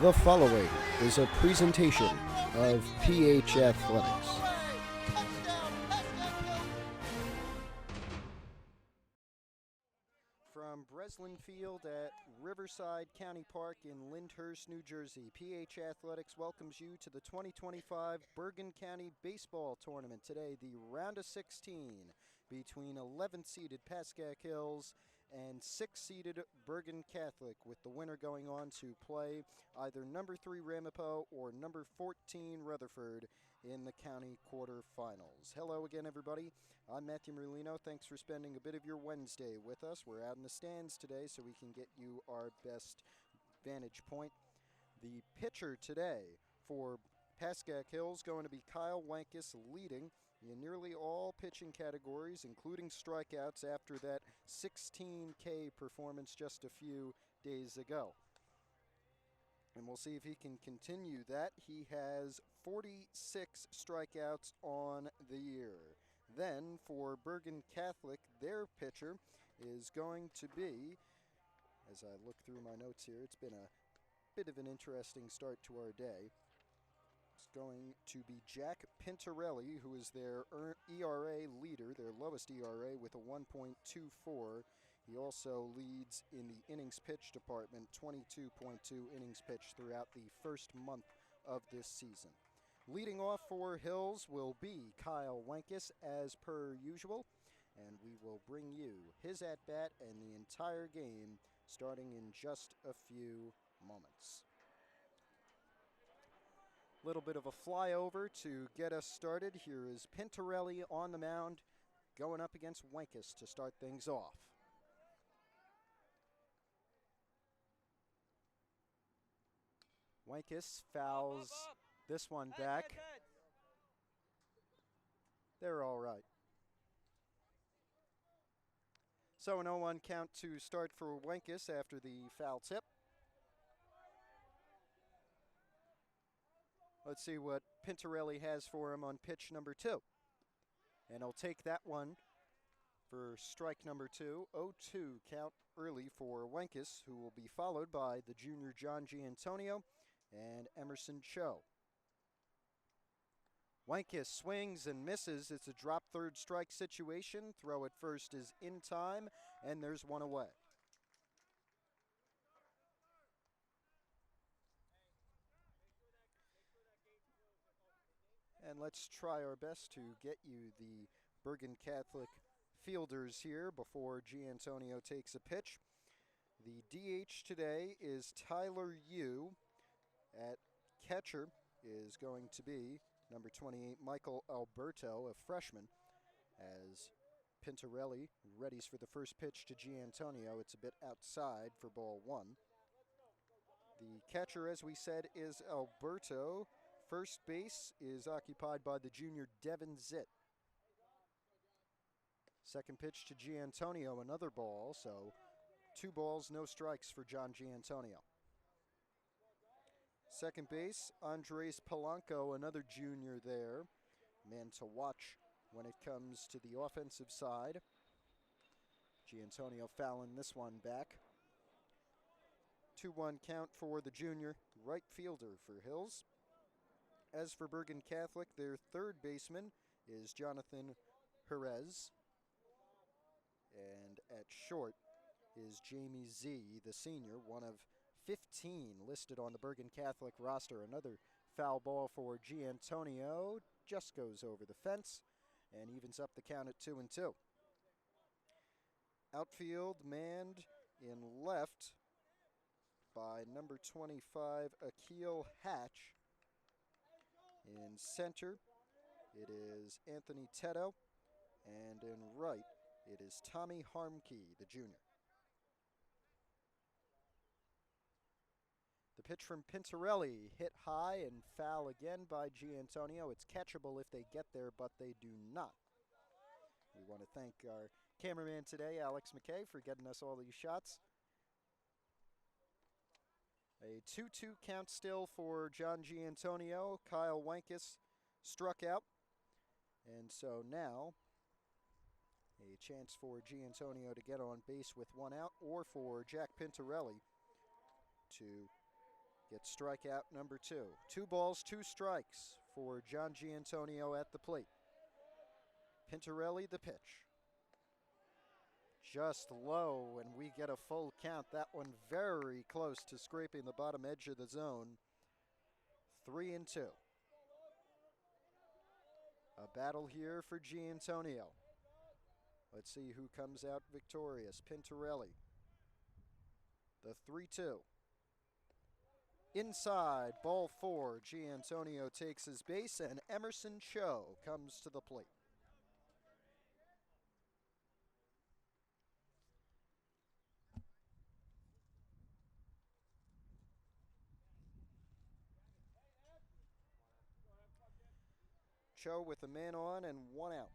The following is a presentation of PH Athletics. From Breslin Field at Riverside County Park in Lyndhurst, New Jersey, PH Athletics welcomes you to the 2025 Bergen County Baseball Tournament. Today, the round of 16 between 11th-seeded Pascack Hills and 6th-seeded Bergen Catholic, with the winner going on to play either number 3 Ramapo or number 14 Rutherford in the county quarterfinals. Hello again, everybody. I'm Matthew Merlino. Thanks for spending a bit of your Wednesday with us. We're out in the stands today so we can get you our best vantage point. The pitcher today for Pascack Hills going to be Kyle Wankus, leading in nearly all pitching categories, including strikeouts after that 16K performance just a few days ago. And we'll see if he can continue that. He has 46 strikeouts on the year. Then for Bergen Catholic, their pitcher is going to be, as I look through my notes here, it's been a bit of an interesting start to our day. It's going to be Jack Pintarelli, who is their ERA leader, their lowest ERA with a 1.24. He also leads in the innings pitched department, 22.2 innings pitched throughout the first month of this season. Leading off for Hills will be Kyle Wankus, as per usual, and we will bring you his at-bat and the entire game starting in just a few moments. Little bit of a flyover to get us started. Here is Pintarelli on the mound, going up against Wankus to start things off. Wankus fouls this one back. They're all right. So an 0-1 count to start for Wankus after the foul tip. Let's see what Pintarelli has for him on pitch number 2. And he'll take that one for strike number 2. 0-2 count early for Wankus, who will be followed by the junior John Giantonio and Emerson Cho. Wankus swings and misses. It's a drop third strike situation. Throw at first is in time, and there's one away. And let's try our best to get you the Bergen Catholic fielders here before Giantonio takes a pitch. The DH today is Tyler Yu. At catcher is going to be number 28, Michael Alberto, a freshman, as Pintarelli readies for the first pitch to Giantonio. It's a bit outside for ball 1. The catcher, as we said, is Alberto. First base is occupied by the junior Devin Zitt. Second pitch to Giantonio, another ball, so 2 balls, no strikes for John Giantonio. Second base, Andres Polanco, another junior there. Man to watch when it comes to the offensive side. Giantonio fouling this one back. 2-1 count for the junior right fielder for Hills. As for Bergen Catholic, their third baseman is Jonathan Jerez. And at short is Jamie Z, the senior, one of 15 listed on the Bergen Catholic roster. Another foul ball for Giantonio. Just goes over the fence and evens up the count at 2-2. Outfield manned in left by number 25, Akil Hatch. In center, it is Anthony Teto. And in right, it is Tommy Harmke, the junior. The pitch from Pintarelli hit high and foul again by Giantonio. It's catchable if they get there, but they do not. We want to thank our cameraman today, Alex McKay, for getting us all these shots. A 2-2 count still for John Giantonio. Kyle Wankus struck out. And so now a chance for Giantonio to get on base with 1 out, or for Jack Pintarelli to gets strikeout number 2. 2 balls, 2 strikes for John Giantonio at the plate. Pintarelli the pitch. Just low, and we get a full count. That one very close to scraping the bottom edge of the zone. 3-2. A battle here for Giantonio. Let's see who comes out victorious. Pintarelli. The 3-2. Inside, ball 4. Giantonio takes his base, and Emerson Cho comes to the plate. Cho with a man on and 1 out.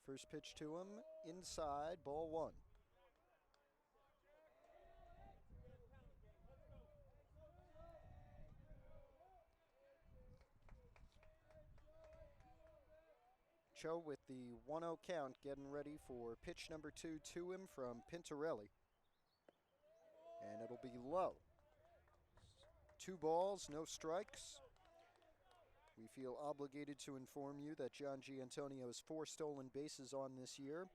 First pitch to him, inside, ball 1. Cho with the 1-0 count, getting ready for pitch number 2 to him from Pintarelli. And it'll be low. 2 balls, no strikes. We feel obligated to inform you that John Giantonio has 4 stolen bases on this year.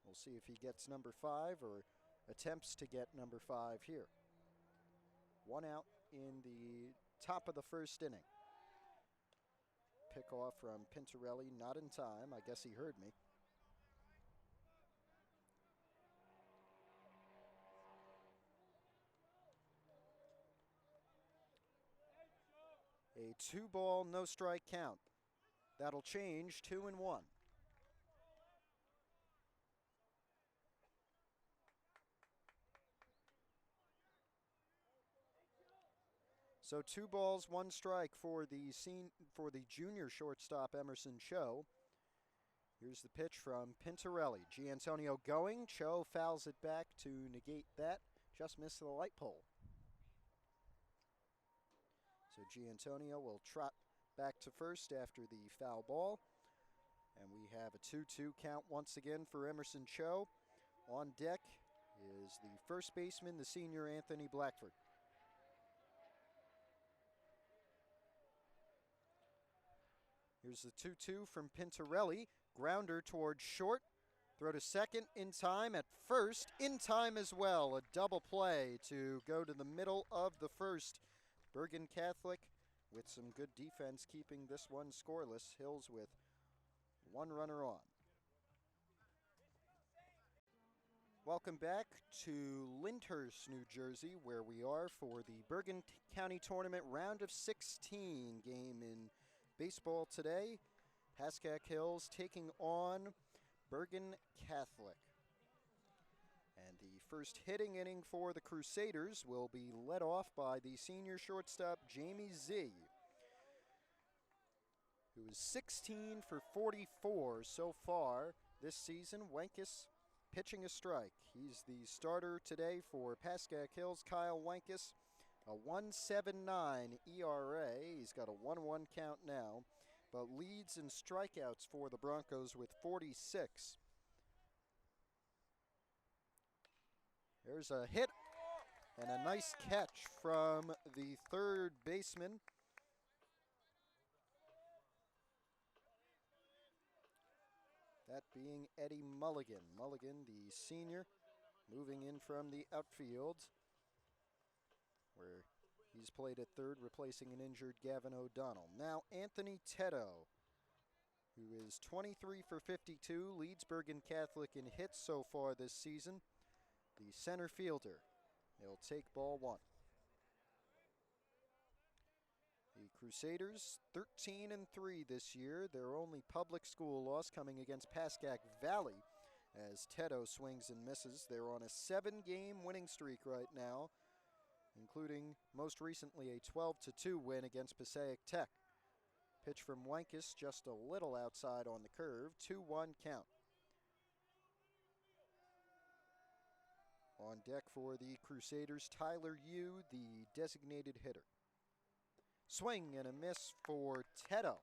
We'll see if he gets number 5 or attempts to get number 5 here. 1 out in the top of the first inning. Pick off from Pintarelli, not in time. I guess he heard me. A 2-ball, no strike count. That'll change 2-1. So 2 balls, 1 strike for the junior shortstop Emerson Cho. Here's the pitch from Pintarelli. Giantonio going. Cho fouls it back to negate that. Just missed the light pole. So Giantonio will trot back to first after the foul ball. And we have a 2-2 count once again for Emerson Cho. On deck is the first baseman, the senior Anthony Blackford. Here's the 2-2 from Pintarelli. Grounder towards short. Throw to second in time, at first in time as well. A double play to go to the middle of the first. Bergen Catholic with some good defense keeping this one scoreless. Hills with 1 runner on. Welcome back to Lyndhurst, New Jersey, where we are for the Bergen County Tournament round of 16 game in baseball today. Pascack Hills taking on Bergen Catholic. And the first hitting inning for the Crusaders will be led off by the senior shortstop Jamie Z, who is 16 for 44 so far this season. Wenkes pitching a strike. He's the starter today for Pascack Hills. Kyle Wenkes, a 1.79 ERA. He's got a 1-1 count now, but leads in strikeouts for the Broncos with 46. There's a hit and a nice catch from the third baseman. That being Eddie Mulligan. Mulligan, the senior, moving in from the outfield, where he's played at third, replacing an injured Gavin O'Donnell. Now Anthony Teddo, who is 23 for 52, leads Bergen Catholic in hits so far this season. The center fielder. He'll take ball 1. The Crusaders 13-3 this year. Their only public school loss coming against Pascack Valley as Teddo swings and misses. They're on a 7-game winning streak right now, including most recently a 12-2 win against Passaic Tech. Pitch from Wenkes just a little outside on the curve. 2-1 count. On deck for the Crusaders, Tyler Yu, the designated hitter. Swing and a miss for Teddo.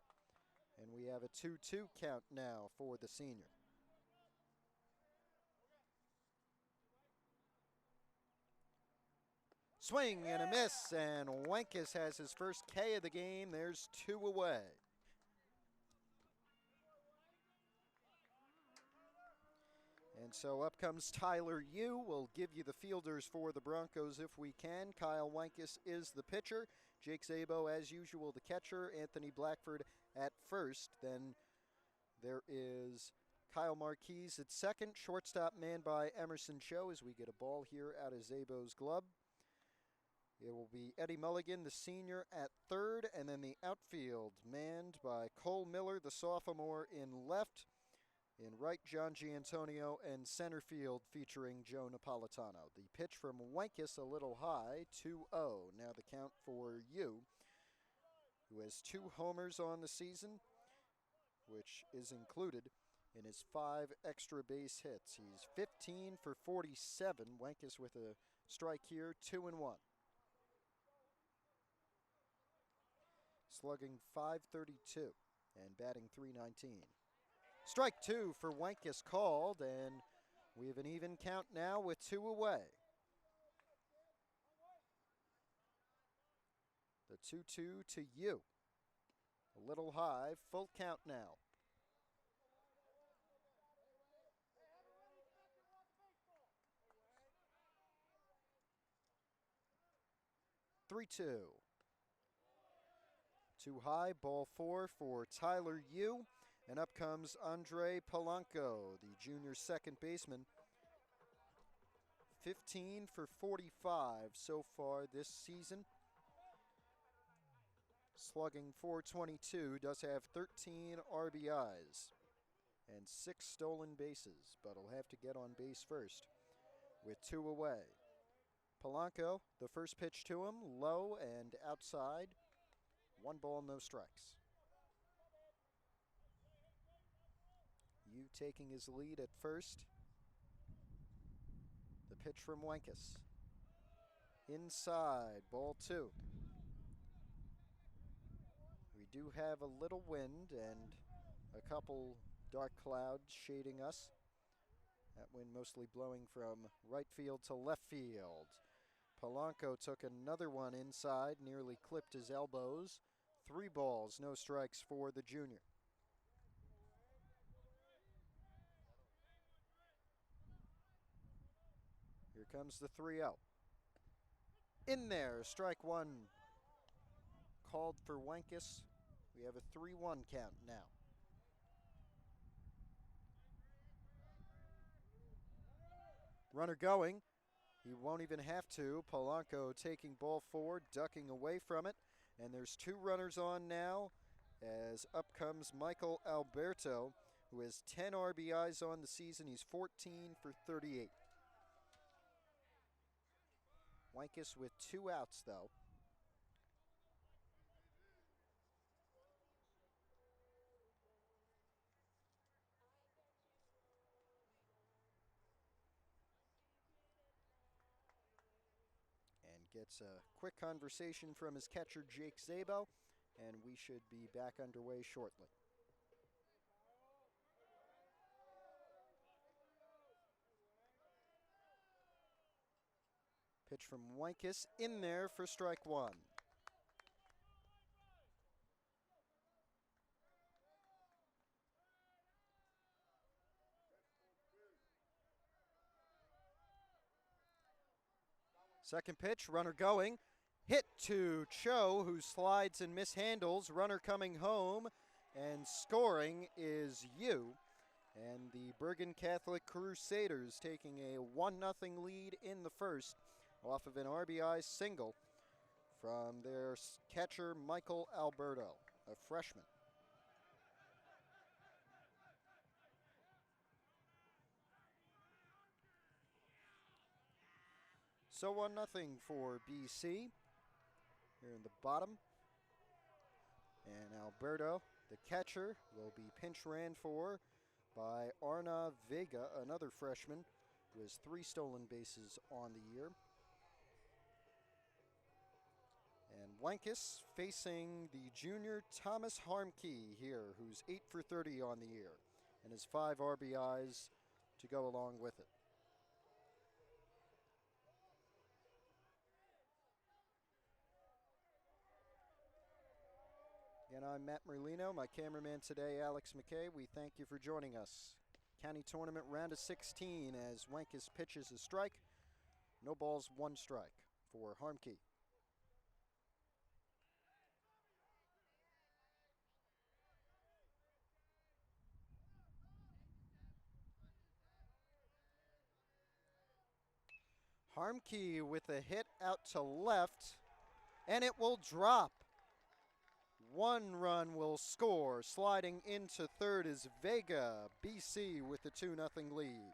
And we have a 2-2 count now for the senior. Swing and a miss, and Wenkes has his first K of the game. There's 2 away. And so up comes Tyler Yu. We'll give you the fielders for the Broncos if we can. Kyle Wenkes is the pitcher. Jake Szabo, as usual, the catcher. Anthony Blackford at first. Then there is Kyle Marquise at second. Shortstop manned by Emerson Cho as we get a ball here out of Szabo's glove. It will be Eddie Mulligan, the senior, at third. And then the outfield manned by Cole Miller, the sophomore, in left. In right, John Giantonio, and center field featuring Joe Napolitano. The pitch from Wenkes a little high, 2-0. Now the count for Yu, who has 2 homers on the season, which is included in his 5 extra base hits. He's 15 for 47. Wenkes with a strike here, 2-1. Slugging .532 and batting .319. Strike 2 for Wenkes called, and we have an even count now with 2 away. The 2-2 to Yu. A little high, full count now. (3-2). Too high, ball 4 for Tyler Yu. And up comes Andre Polanco, the junior second baseman. 15 for 45 so far this season. Slugging .422, does have 13 RBIs and 6 stolen bases, but he'll have to get on base first with 2 away. Polanco, the first pitch to him, low and outside. 1 ball, no strikes. Yu taking his lead at first. The pitch from Wenkes. Inside, ball 2. We do have a little wind and a couple dark clouds shading us. That wind mostly blowing from right field to left field. Polanco took another one inside, nearly clipped his elbows. 3 balls, no strikes for the junior. Here comes the 3-0. In there, strike 1 called for Wenkes. We have a 3-1 count now. Runner going. He won't even have to. Polanco taking ball 4, ducking away from it. And there's 2 runners on now as up comes Michael Alberto, who has 10 RBIs on the season. He's 14 for 38. Wenkes with 2 outs, though. And gets a quick conversation from his catcher, Jake Szabo, and we should be back underway shortly. Pitch from Wenkes in there for strike 1. Second pitch, runner going. Hit to Cho, who slides and mishandles. Runner coming home, and scoring is Yu. And the Bergen Catholic Crusaders taking a 1-0 lead in the first off of an RBI single from their catcher, Michael Alberto, a freshman. So 1-0 for BC here in the bottom. And Alberto, the catcher, will be pinch ran for by Arna Vega, another freshman who has 3 stolen bases on the year. And Wankus facing the junior Thomas Harmkey here, who's 8 for 30 on the year, and has 5 RBIs to go along with it. Again, I'm Matt Merlino, my cameraman today, Alex McKay. We thank you for joining us. County Tournament round of 16 as Wankus pitches a strike. No balls, 1 strike for Harmkey. Harmkey with a hit out to left, and it will drop. 1 run will score. Sliding into third is Vega, BC with the 2-0 lead.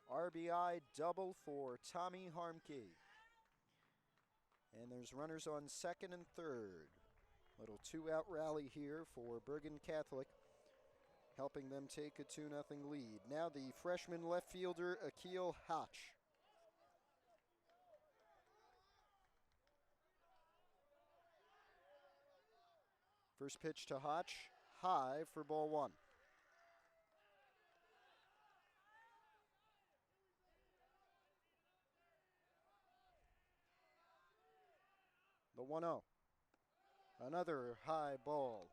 RBI double for Tommy Harmkey. And there's runners on second and third. Little 2-out rally here for Bergen Catholic, helping them take a 2-0 lead. Now the freshman left fielder, Akil Hotch. First pitch to Hotch, high for ball 1. The 1-0. Another high ball.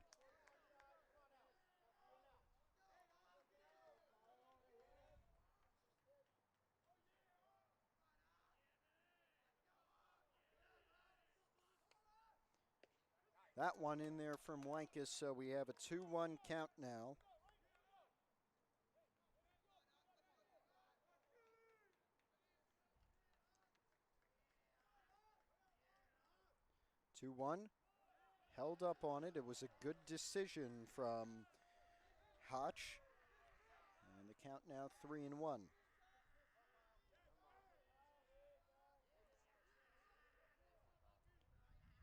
That one in there from Wankus, so we have a 2-1 count now. Held up on it. It was a good decision from Hotch. And the count now 3-1.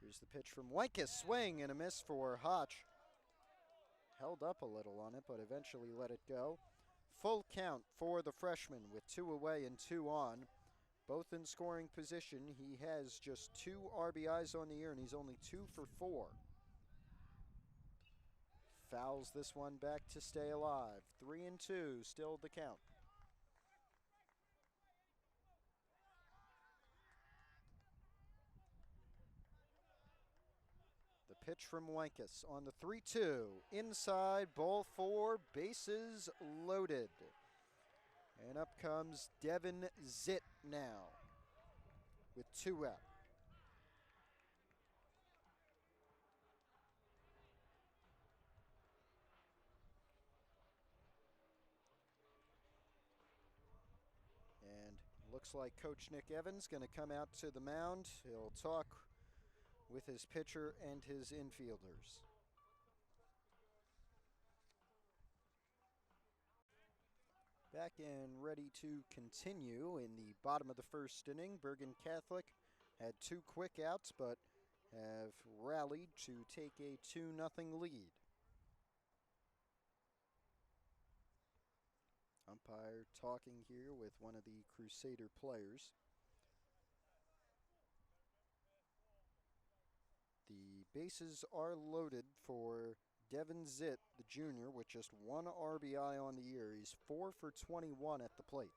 Here's the pitch from Wankus. Swing and a miss for Hotch. Held up a little on it, but eventually let it go. Full count for the freshman with 2 away and 2 on. Both in scoring position. He has just 2 RBIs on the year, and he's only 2 for 4. Fouls this one back to stay alive. 3-2, still the count. The pitch from Wankus on the 3-2. Inside, ball 4, bases loaded. And up comes Devin Zitt now with 2 out. And looks like Coach Nick Evans going to come out to the mound. He'll talk with his pitcher and his infielders. Back and ready to continue in the bottom of the first inning. Bergen Catholic had 2 quick outs, but have rallied to take a 2-0 lead. Umpire talking here with one of the Crusader players. The bases are loaded for Devin Zitt, the junior, with just 1 RBI on the year. He's 4 for 21 at the plate.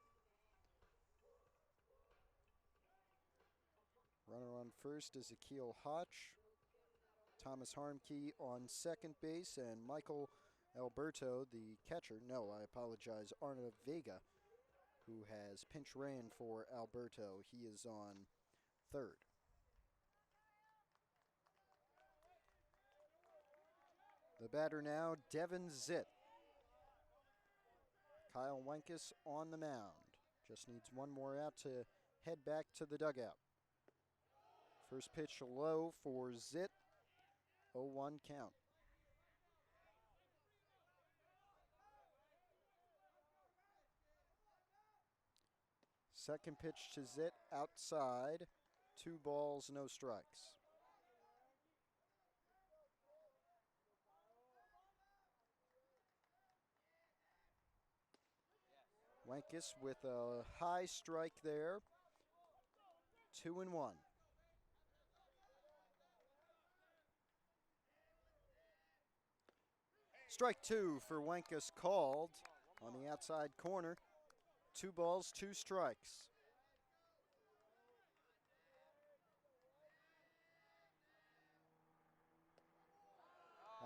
Runner on first is Akil Hotch. Thomas Harmkey on second base, and Michael Alberto, the catcher. No, I apologize. Arna Vega, who has pinch ran for Alberto. He is on third. The batter now, Devin Zitt. Kyle Wankus on the mound. Just needs 1 more out to head back to the dugout. First pitch low for Zitt. 0-1 count. Second pitch to Zitt outside. 2 balls, no strikes. Wankus with a high strike there. 2-1. Strike 2 for Wankus called on the outside corner. 2 balls, 2 strikes.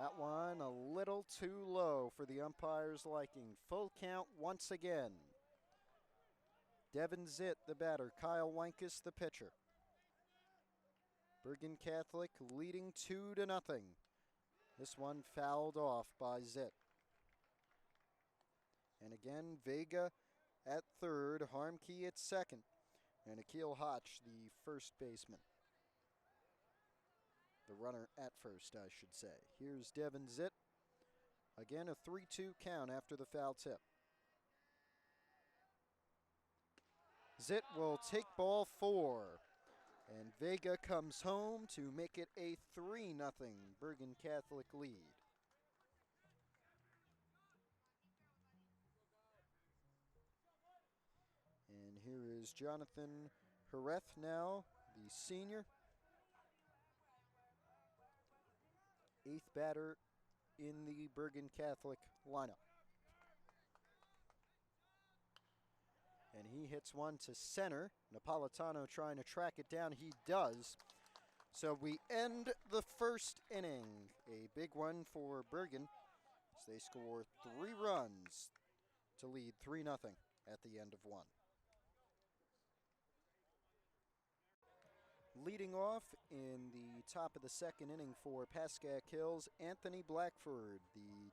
That one a little too low for the umpire's liking. Full count once again. Devin Zitt, the batter. Kyle Wankus, the pitcher. Bergen Catholic leading 2-0. This one fouled off by Zitt. And again, Vega at third, Harmkey at second, and Akil Hotch, the first baseman. The runner at first, I should say. Here's Devin Zitt. Again, a 3-2 count after the foul tip. Zitt will take ball 4. And Vega comes home to make it a 3-0 Bergen Catholic lead. And here is Jonathan Hereth now, the senior. 8th batter in the Bergen Catholic lineup. And he hits one to center. Napolitano trying to track it down. He does. So we end the first inning. A big one for Bergen as they score 3 runs to lead 3-0 at the end of 1. Leading off in the top of the second inning for Pascack Hills, Anthony Blackford, the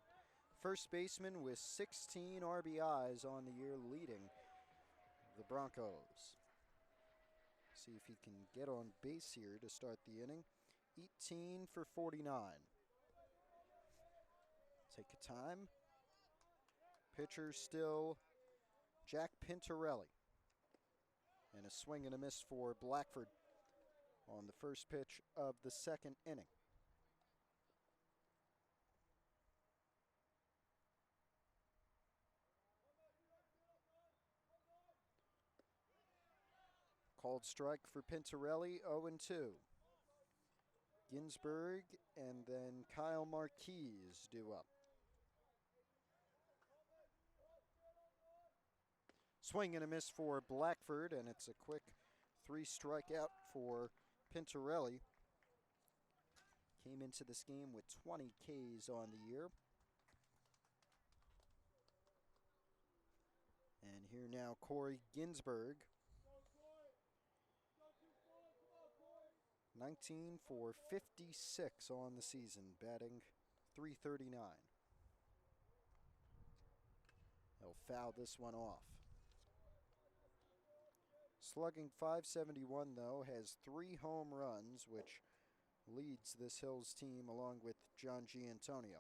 first baseman with 16 RBIs on the year, leading the Broncos. See if he can get on base here to start the inning. 18 for 49. Take a time. Pitcher still Jack Pintorelli. And a swing and a miss for Blackford on the first pitch of the second inning. Called strike for Pintorelli, 0-2. Ginsberg and then Kyle Marquez due up. Swing and a miss for Blackford, and it's a quick 3 strikeout for Pintorelli. Came into this game with 20 Ks on the year. And here now Corey Ginsberg. 19 for 56 on the season, batting .339. He'll foul this one off. Slugging .571 though, has 3 home runs, which leads this Hills team along with John Giantonio.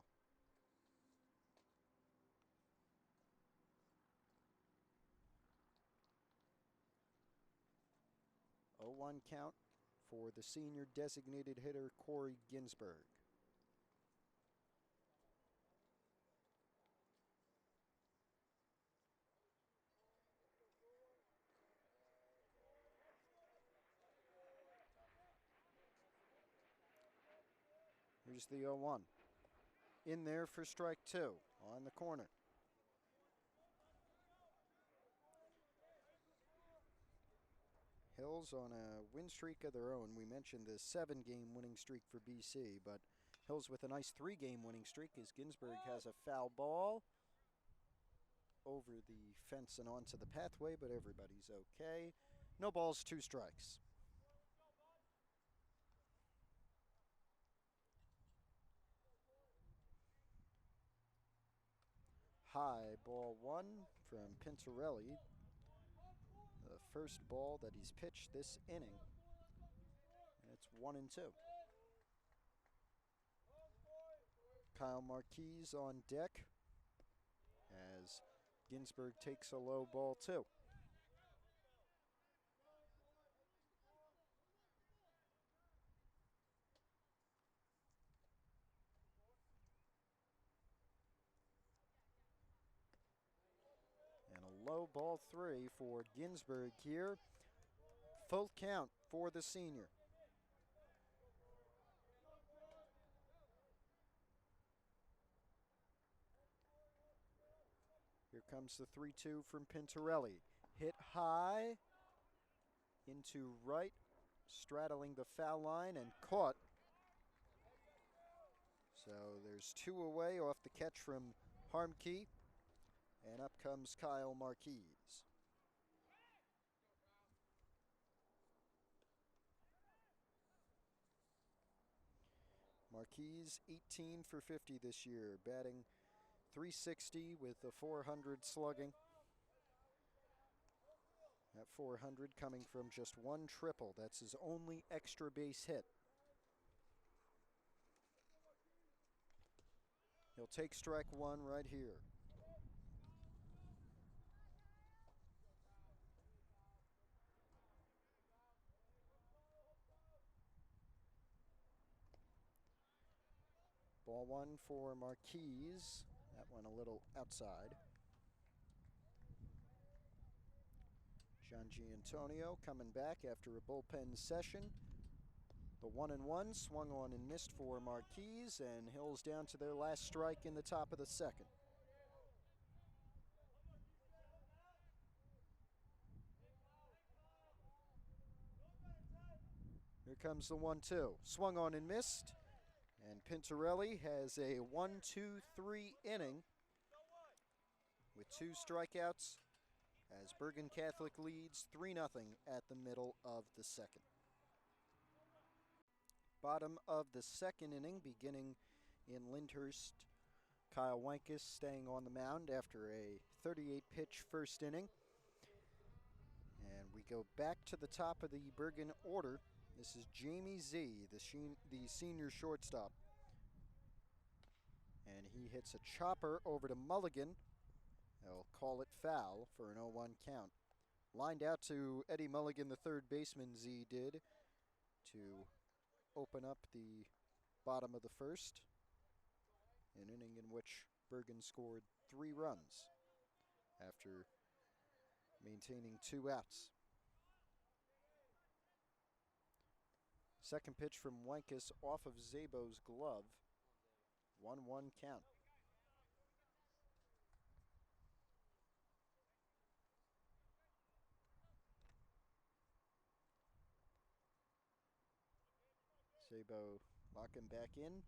A 0-1 count for the senior designated hitter Corey Ginsberg. Here's the 0-1. In there for strike 2 on the corner. Hills on a win streak of their own. We mentioned the 7-game winning streak for BC, but Hills with a nice 3-game winning streak as Ginsberg has a foul ball over the fence and onto the pathway, but everybody's okay. No balls, 2 strikes. High ball 1 from Pintorelli. The first ball that he's pitched this inning. And it's 1-2. Kyle Marquez on deck as Ginsberg takes a low ball 2. And a low ball 3 for Ginsburg here. Full count for the senior. Here comes the 3-2 from Pintarelli. Hit high into right, straddling the foul line and caught. So there's 2 away off the catch from Harmke, and up comes Kyle Marquise. Marquise 18 for 50 this year, batting .360 with a .400 slugging. That .400 coming from just 1 triple. That's his only extra base hit. He'll take strike 1 right here. Ball 1 for Marquise. That one a little outside. John Giantonio coming back after a bullpen session. The 1-1 swung on and missed for Marquise, and Hills down to their last strike in the top of the second. Here comes the 1-2. Swung on and missed. And Pintarelli has a 1-2-3 inning with 2 strikeouts as Bergen Catholic leads 3-0 at the middle of the second. Bottom of the second inning, beginning in Lyndhurst. Kyle Wankus staying on the mound after a 38-pitch first inning. And we go back to the top of the Bergen order. This is Jamie Z, the senior shortstop. And he hits a chopper over to Mulligan. They'll call it foul for an 0-1 count. Lined out to Eddie Mulligan, the third baseman, Z did, to open up the bottom of the first. An inning in which Bergen scored 3 runs after maintaining 2 outs. Second pitch from Wankus off of Zabo's glove. 1-1 count. Zabo locking back in.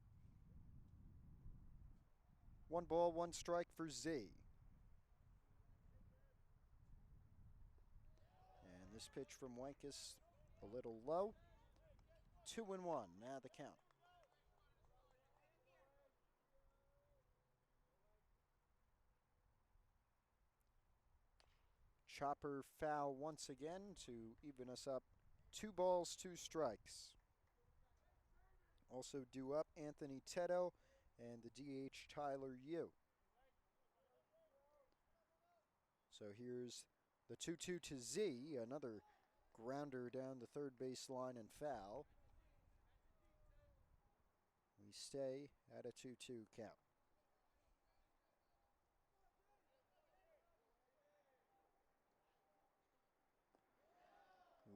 1 ball, 1 strike for Z. And this pitch from Wankus a little low. 2-1, now the count. Chopper foul once again to even us up. 2 balls, 2 strikes. Also due up Anthony Teddo and the DH Tyler Yu. So here's the 2-2 to Z, another grounder down the third base line and foul. We stay at a 2-2 count.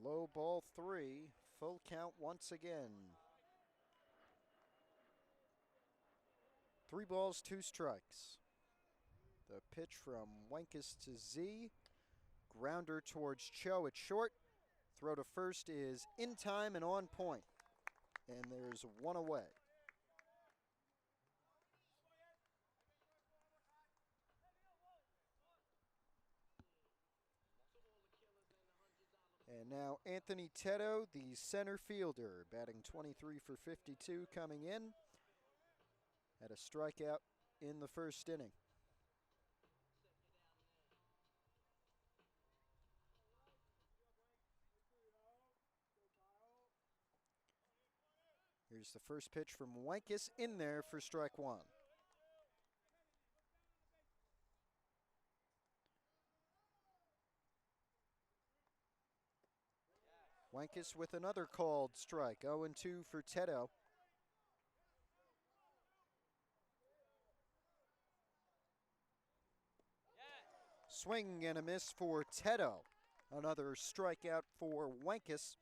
Low ball 3, full count once again. 3 balls, 2 strikes. The pitch from Wankus to Z. Grounder towards Cho at short. Throw to first is in time and on point. And there's 1 away. And now Anthony Teddo, the center fielder, batting 23 for 52, coming in. Had a strikeout in the first inning. Here's the first pitch from Wankus in there for strike 1. Wankus with another called strike. 0-2 for Teddo. Swing and a miss for Teto. Another strikeout for Wankus,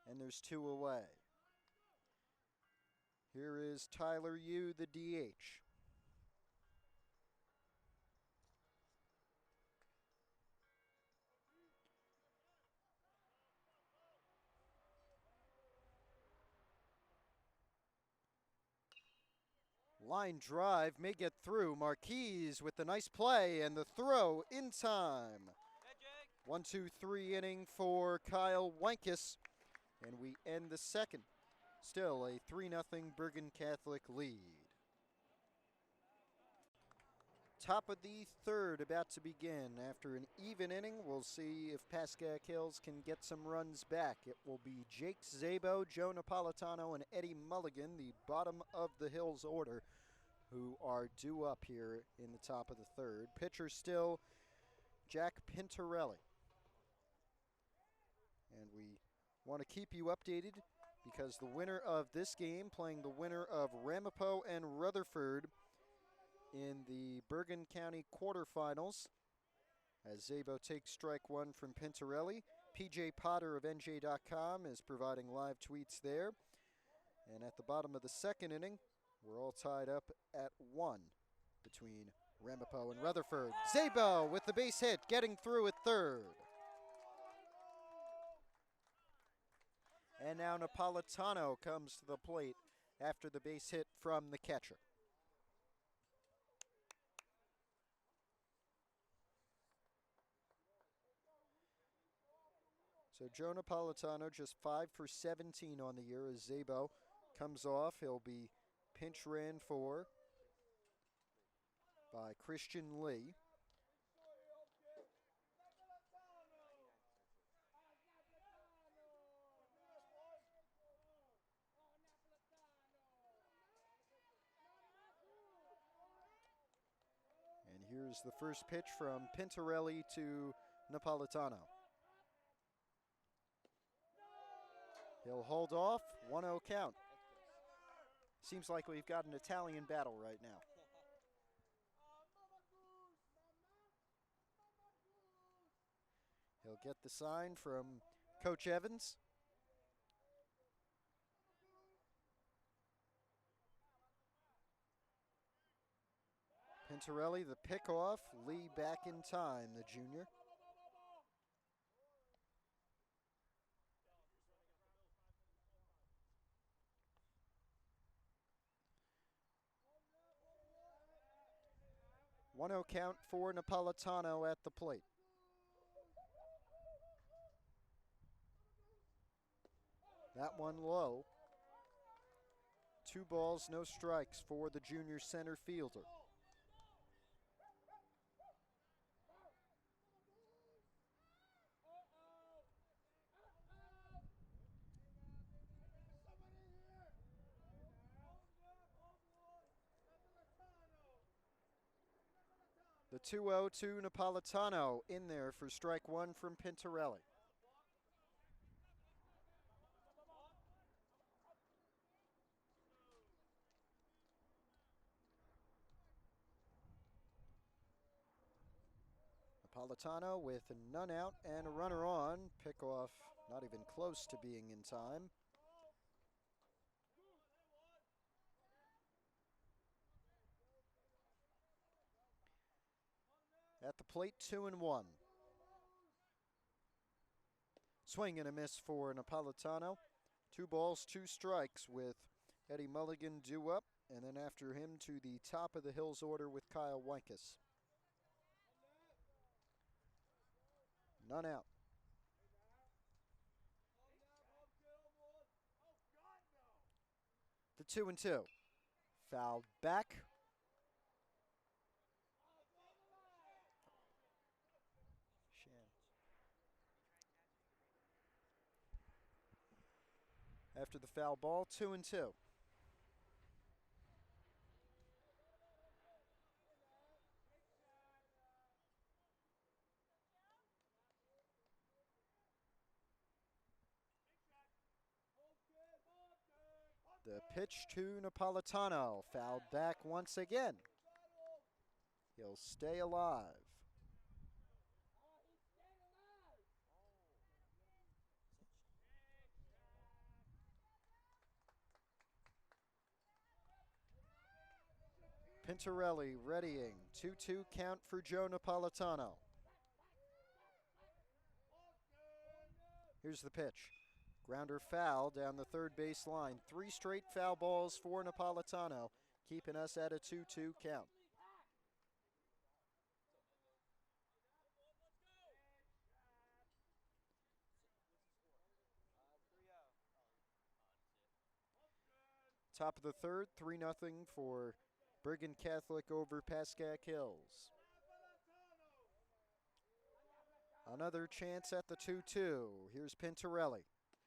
and there's 2 away. Here is Tyler Yu, the DH. Line drive may get through. Marquez with the nice play and the throw in time. 1-2-3 inning for Kyle Wankus, and we end the second. Still a 3-0 Bergen Catholic lead. Top of the third about to begin. After an even inning, we'll see if Pascack Hills can get some runs back. It will be Jake Zabo, Joe Napolitano, and Eddie Mulligan, the bottom of the Hills order, who are due up here in the top of the third. Pitcher still Jack Pintarelli. And we want to keep you updated because the winner of this game playing the winner of Ramapo and Rutherford in the Bergen County quarterfinals, as Zabo takes strike 1 from Pintarelli. PJ Potter of NJ.com is providing live tweets there. And at the bottom of the second inning, we're all tied up at 1 between Ramapo and Rutherford. Zabo with the base hit, getting through at third. And now Napolitano comes to the plate after the base hit from the catcher. So Joe Napolitano just 5 for 17 on the year as Zabo comes off. He'll be pinch ran for by Christian Lee. And here's the first pitch from Pintarelli to Napolitano. He'll hold off, 1-0 count. Seems like we've got an Italian battle right now. He'll get the sign from Coach Evans. Pintarelli, the pickoff. Lee back in time, the junior. One 0 count for Napolitano at the plate. That one low. 2 balls, no strikes for the junior center fielder. The 2-0 to Napolitano in there for strike 1 from Pintarelli. Napolitano with a none out and a runner on. Pickoff not even close to being in time. At the plate, 2-1. Swing and a miss for Napolitano. 2 balls, 2 strikes with Eddie Mulligan due up, and then after him to the top of the Hills order with Kyle Wankus. None out. The 2-2. Fouled back. After the foul ball, 2-2. The pitch to Napolitano, fouled back once again. He'll stay alive. Pintarelli readying. 2-2 count for Joe Napolitano. Here's the pitch. Grounder foul down the third base line. 3 straight foul balls for Napolitano, keeping us at a 2-2 count. Top of the third, 3-0 for Bergen Catholic over Pascack Hills. Another chance at the 2-2. Here's Pintarelli.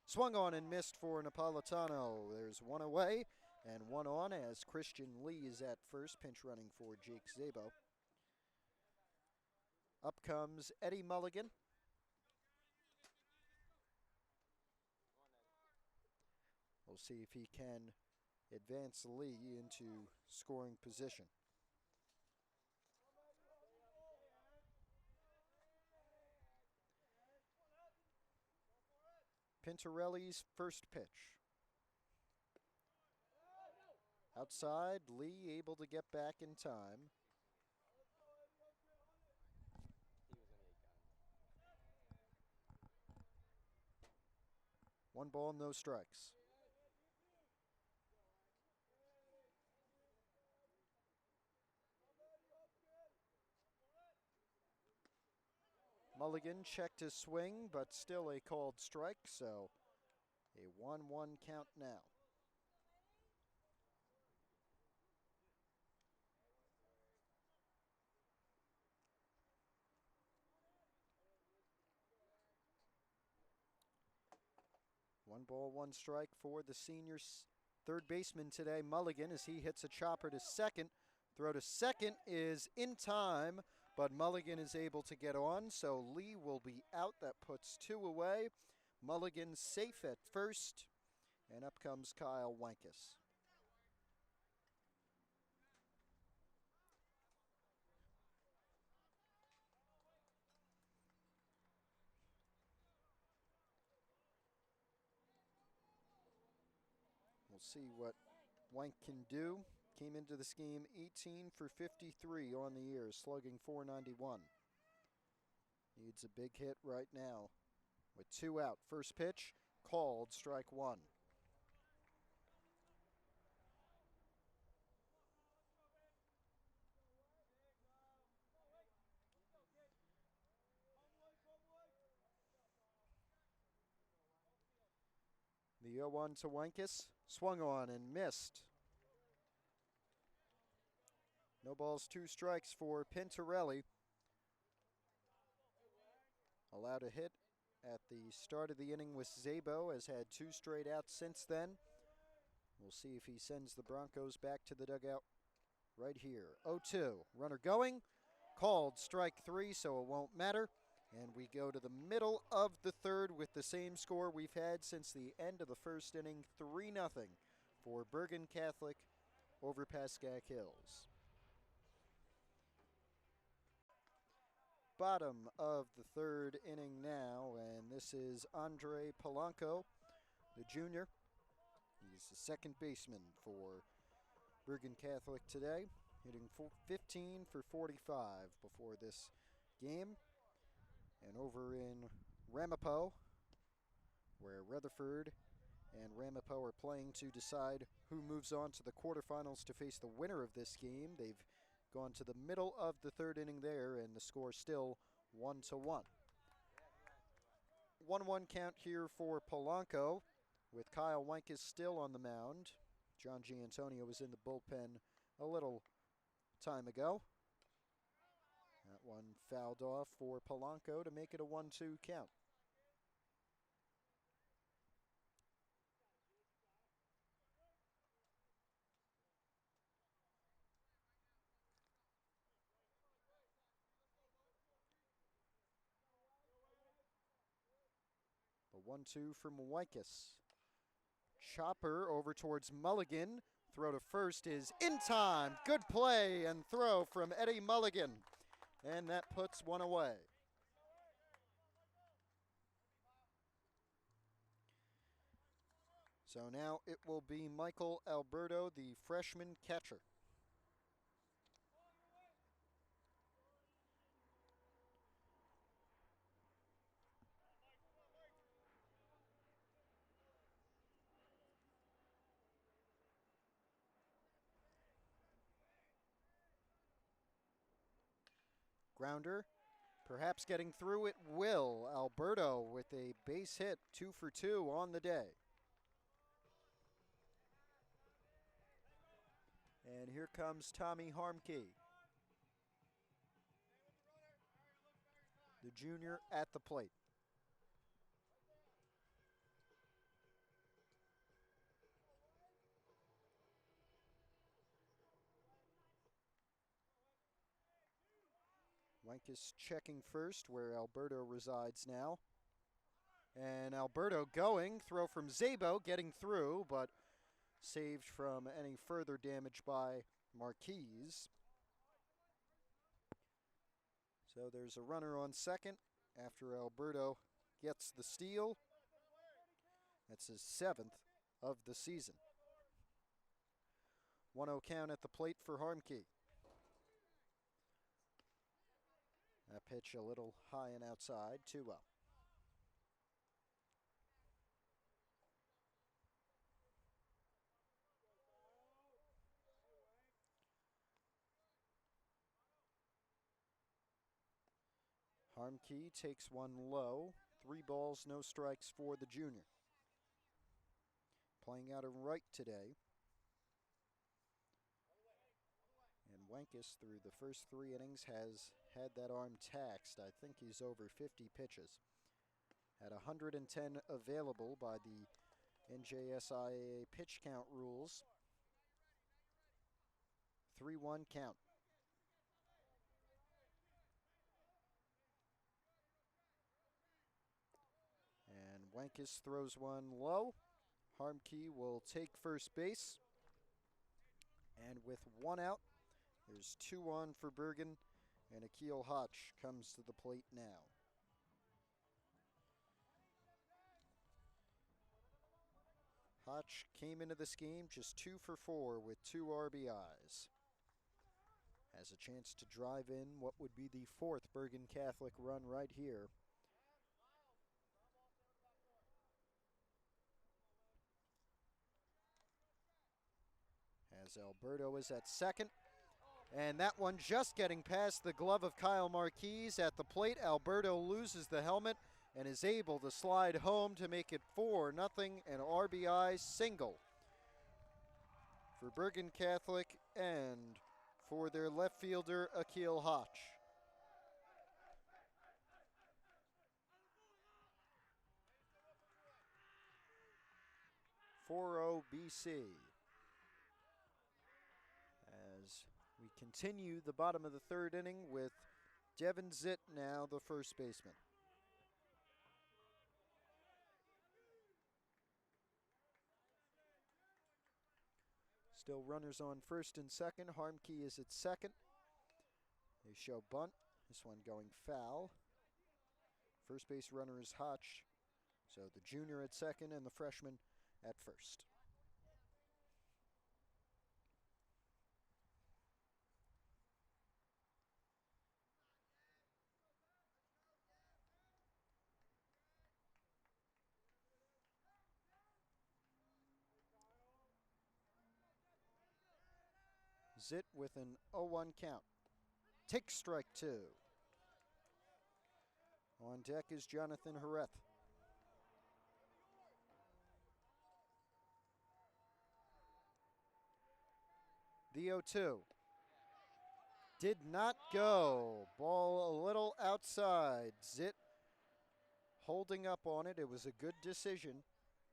Swung on and missed for Napolitano. There's one away and one on as Christian Lee is at first, pinch running for Jake Zabo. Up comes Eddie Mulligan. We'll see if he can advance Lee into scoring position. Pintarelli's first pitch. Outside, Lee able to get back in time. One ball, no strikes. Mulligan checked his swing, but still a called strike, so a 1-1 count now. One ball, one strike for the senior third baseman today, Mulligan, as he hits a chopper to second. Throw to second is in time, but Mulligan is able to get on, so Lee will be out. That puts 2 away. Mulligan safe at first, and up comes Kyle Wankus. We'll see what Wank can do. Came into this game 18 for 53 on the year, slugging .491. Needs a big hit right now with 2 out. First pitch, called, strike 1. The 0-1 to Wankus, swung on and missed. No balls, 2 strikes for Pintarelli. Allowed a hit at the start of the inning with Zabo, has had 2 straight outs since then. We'll see if he sends the Broncos back to the dugout right here. 0-2, runner going, called, strike 3, so it won't matter. And we go to the middle of the third with the same score we've had since the end of the first inning, 3-0 for Bergen Catholic over Pascack Hills. Bottom of the third inning now, and this is Andre Polanco, the junior. He's the second baseman for Bergen Catholic today, hitting 15 for 45 before this game. And over in Ramapo, where Rutherford and Ramapo are playing to decide who moves on to the quarterfinals to face the winner of this game. They've gone to the middle of the third inning there, and the score still 1-1. 1-1 count here for Polanco, with Kyle Wankus still on the mound. John Giantonio was in the bullpen a little time ago. That one fouled off for Polanco to make it a 1-2 count. A 1-2 from Wankus. Chopper over towards Mulligan. Throw to first is in time. Good play and throw from Eddie Mulligan. And that puts 1 away. So now it will be Michael Alberto, the freshman catcher. Grounder, perhaps getting through it will. Alberto with a base hit, 2 for 2 on the day. And here comes Tommy Harmke, the junior at the plate. Wenkus checking first where Alberto resides now. And Alberto going, throw from Szabo, getting through, but saved from any further damage by Marquise. So there's a runner on second after Alberto gets the steal. That's his 7th of the season. 1-0 count at the plate for Harmke. That pitch a little high and outside, 2-0. Harmke takes one low. 3 balls, no strikes for the junior. Playing out of right today. And Wenkus, through the first 3 innings, has had that arm taxed. I think he's over 50 pitches. At 110 available by the NJSIA pitch count rules. 3-1 count. And Wenkus throws one low. Harmke will take first base. And with 1 out, there's 2 on for Bergen, and Akil Hotch comes to the plate now. Hotch came into this game just 2 for 4 with 2 RBIs. Has a chance to drive in what would be the 4th Bergen Catholic run right here. As Alberto is at second. And that one just getting past the glove of Kyle Marquise at the plate. Alberto loses the helmet and is able to slide home to make it 4-0, an RBI single for Bergen Catholic and for their left fielder, Akil Hotch. (4-0) BC. As we continue the bottom of the 3rd inning with Devin Zitt now the first baseman. Still runners on first and second. Harmke is at second. They show bunt. This one going foul. First base runner is Hotch. So the junior at second and the freshman at first. Zitt with an 0-1 count. Takes strike 2. On deck is Jonathan Hareth. The 0-2. Did not go. Ball a little outside. Zitt holding up on it. It was a good decision.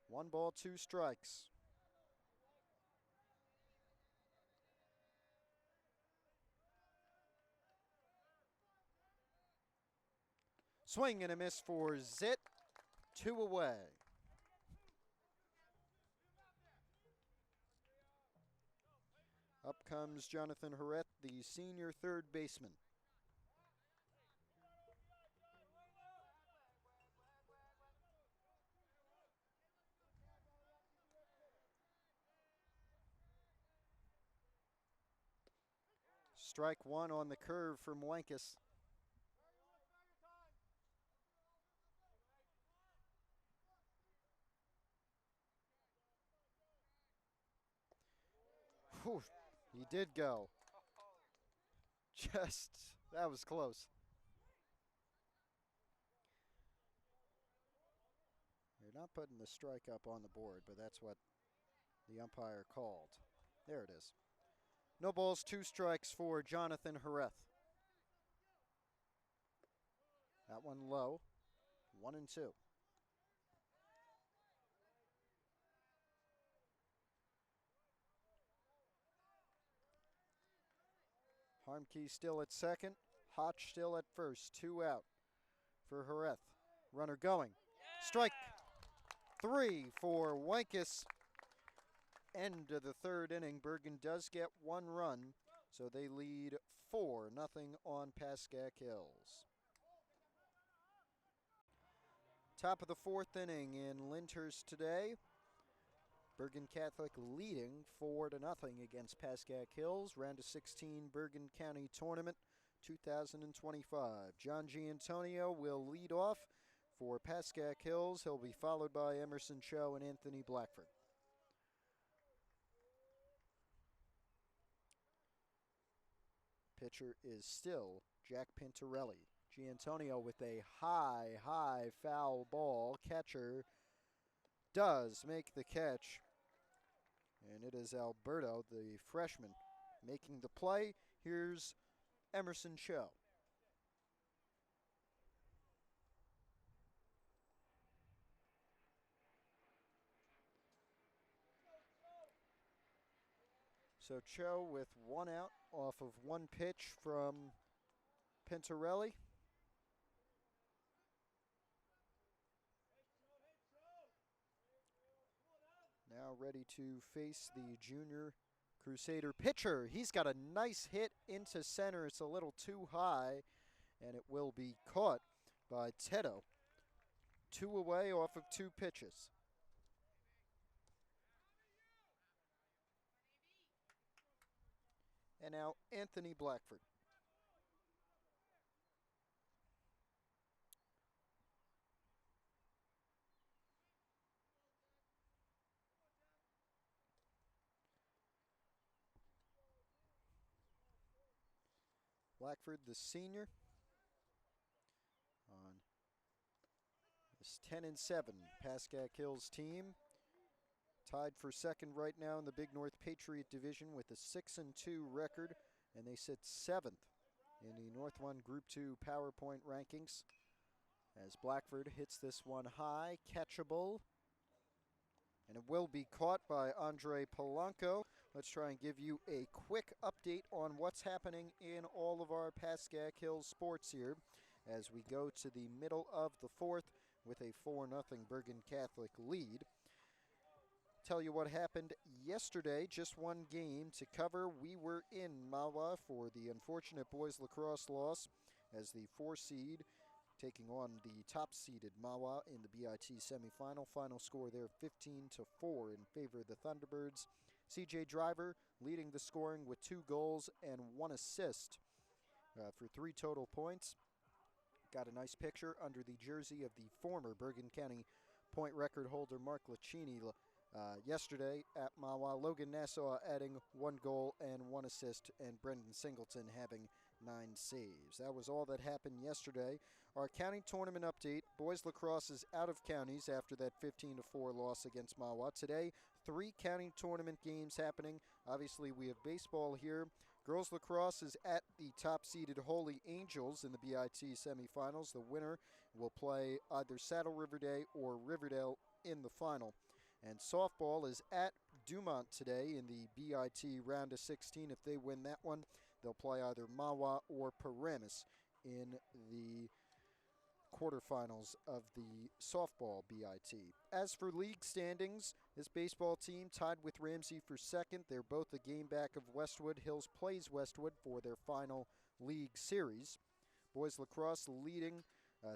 1 ball, 2 strikes. Swing and a miss for Zitt. 2 away. Up comes Jonathan Hareth, the senior 3rd baseman. Strike 1 on the curve from Wenkus. Whew, he did go. Just That was close. They're not putting the strike up on the board, but that's what the umpire called. There it is. No balls, 2 strikes for Jonathan Hareth. That one low, 1-2. Harmkey still at second. Hotch still at first. 2 out for Hareth. Runner going. Strike 3 for Wankus. End of the 3rd inning. Bergen does get 1 run, so they lead 4-0 on Pascack Hills. Top of the 4th inning in Lyndhurst today. Bergen Catholic leading 4-0 against Pascack Hills. Round of 16 Bergen County Tournament 2025. John Giantonio will lead off for Pascack Hills. He'll be followed by Emerson Cho and Anthony Blackford. Pitcher is still Jack Pintorelli. Giantonio with a high foul ball. Catcher does make the catch. And it is Alberto, the freshman, making the play. Here's Emerson Cho. So Cho with 1 out off of 1 pitch from Pintorelli. Now ready to face the junior Crusader pitcher. He's got a nice hit into center. It's a little too high, and it will be caught by Teto. 2 away off of 2 pitches. And now Anthony Blackford. Blackford, the senior, on this 10-7 Pascack Hills team. Tied for second right now in the Big North Patriot Division with a 6-2 record, and they sit 7th in the North 1 Group 2 PowerPoint rankings. As Blackford hits this one high, catchable, and it will be caught by Andre Polanco. Let's try and give you a quick update on what's happening in all of our Pascack Hills sports here as we go to the middle of the 4th with a 4-0 Bergen Catholic lead. Tell you what happened yesterday, just 1 game to cover. We were in Mahwah for the unfortunate boys lacrosse loss as the 4 seed taking on the top-seeded Mahwah in the BIT semifinal. Final score there 15-4 in favor of the Thunderbirds. CJ Driver leading the scoring with 2 goals and 1 assist for 3 total points. Got a nice picture under the jersey of the former Bergen County point record holder Mark Lacini yesterday at Mahwah. Logan Nassau adding 1 goal and 1 assist, and Brendan Singleton having 9 saves. That was all that happened yesterday. Our county tournament update. Boys lacrosse is out of counties after that 15-4 loss against Mahwah. Today, 3 county tournament games happening. Obviously, we have baseball here. Girls lacrosse is at the top-seeded Holy Angels in the BIT semifinals. The winner will play either Saddle River Day or Riverdale in the final. And softball is at Dumont today in the BIT round of 16. If they win that one, they'll play either Mahwah or Paramus in the quarterfinals of the softball BIT. As for league standings, this baseball team tied with Ramsey for second. They're both a game back of Westwood. Hills plays Westwood for their final league series. Boys lacrosse leading,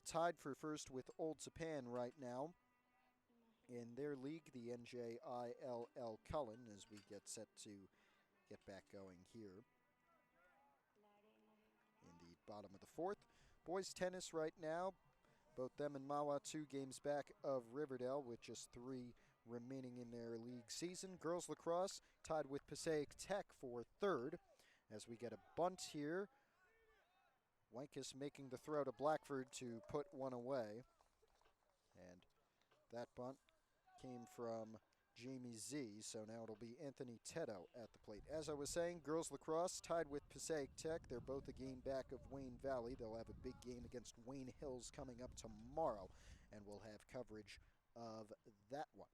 tied for first with Old Japan right now in their league, the NJILL Cullen, as we get set to get back going here in the bottom of the 4th. Boys tennis right now, both them and Mahwah 2 games back of Riverdale with just 3 remaining in their league season. Girls lacrosse tied with Passaic Tech for third as we get a bunt here Wankus making the throw to Blackford to put one away. And that bunt came from Jamie Z, so now it'll be Anthony Teddo at the plate. As I was saying, girls lacrosse tied with Passaic Tech. They're both a game back of Wayne Valley. They'll have a big game against Wayne Hills coming up tomorrow, and we'll have coverage of that one.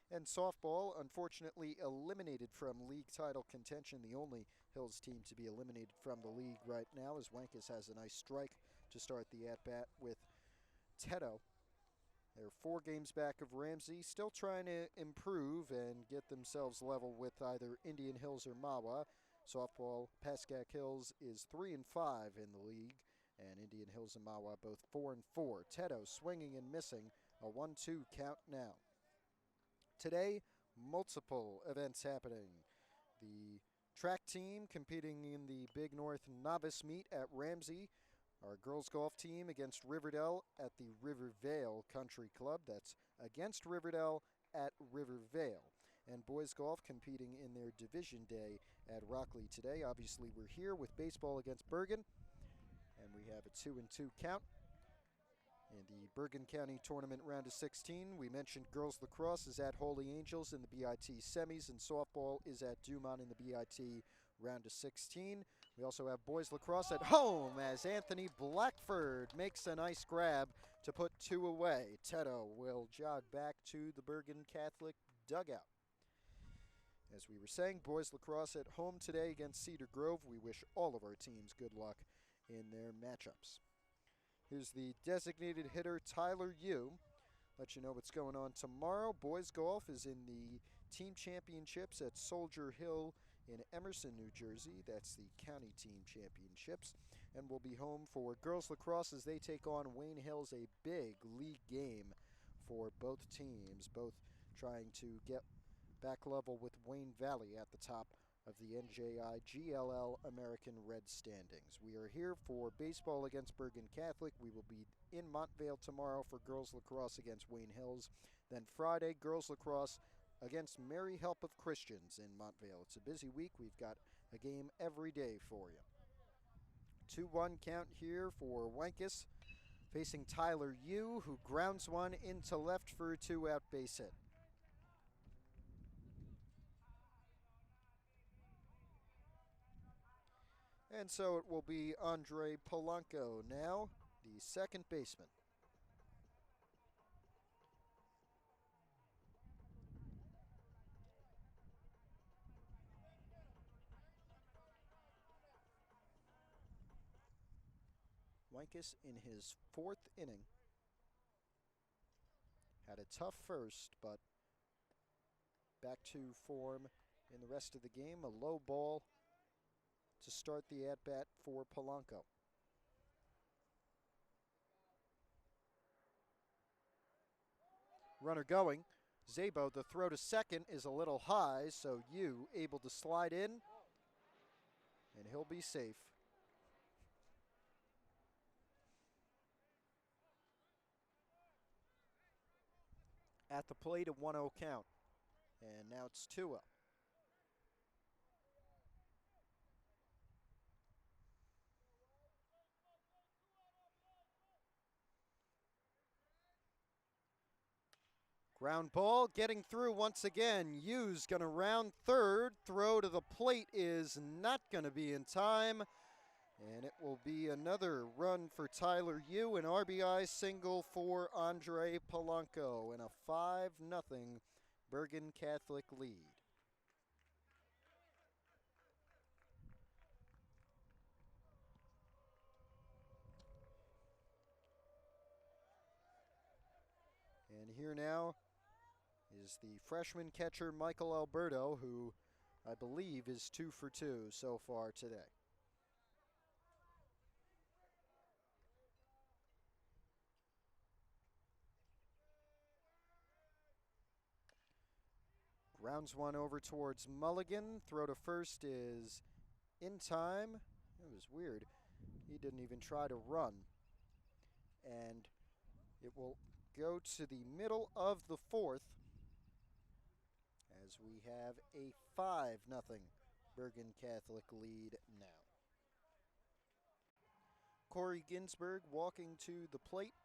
And softball, unfortunately eliminated from league title contention, the only Hills team to be eliminated from the league right now, as Wankus has a nice strike to start the at-bat with Teddo. They're 4 games back of Ramsey, still trying to improve and get themselves level with either Indian Hills or Mahwah. Softball, Pascack Hills is 3-5 in the league, and Indian Hills and Mahwah both 4-4. Teddo swinging and missing, a 1-2 count now. Today, multiple events happening. The track team competing in the Big North Novice Meet at Ramsey. Our girls golf team against Riverdale at the Rivervale Country Club. That's against Riverdale at Rivervale. And boys golf competing in their division day at Rockley today. Obviously, we're here with baseball against Bergen, and we have a 2-2 count. In the Bergen County Tournament round of 16, we mentioned girls lacrosse is at Holy Angels in the BIT semis, and softball is at Dumont in the BIT round of 16. We also have boys lacrosse at home as Anthony Blackford makes a nice grab to put 2 away. Teddo will jog back to the Bergen Catholic dugout. As we were saying, boys lacrosse at home today against Cedar Grove. We wish all of our teams good luck in their matchups. Here's the designated hitter, Tyler Yu. Let you know what's going on tomorrow. Boys golf is in the team championships at Soldier Hill in Emerson, New Jersey. That's the county team championships. And we'll be home for girls lacrosse as they take on Wayne Hills, a big league game for both teams, both trying to get back level with Wayne Valley at the top of the NJI GLL American Red standings. We are here for baseball against Bergen Catholic. We will be in Montvale tomorrow for girls lacrosse against Wayne Hills. Then Friday, girls lacrosse against Mary Help of Christians in Montvale. It's a busy week. We've got a game every day for you. 2-1 count here for Wankus, facing Tyler Yu, who grounds one into left for a 2-out base hit. And so it will be Andre Polanco now, the second baseman. Wankus in his 4th inning had a tough first, but back to form in the rest of the game. A low ball to start the at-bat for Polanco. Runner going. Zabo, the throw to second is a little high, so Yu able to slide in, and he'll be safe. At the plate, a 1-0 count, and now it's 2-0. Ground ball getting through once again. Yu's going to round third. Throw to the plate is not going to be in time. And it will be another run for Tyler Yu, an RBI single for Andre Polanco, and a 5-0 Bergen Catholic lead. And here now is the freshman catcher Michael Alberto, who I believe is 2 for 2 so far today. Rounds one over towards Mulligan. Throw to first is in time. It was weird. He didn't even try to run. And it will go to the middle of the 4th as we have a 5-0 Bergen Catholic lead now. Corey Ginsberg walking to the plate.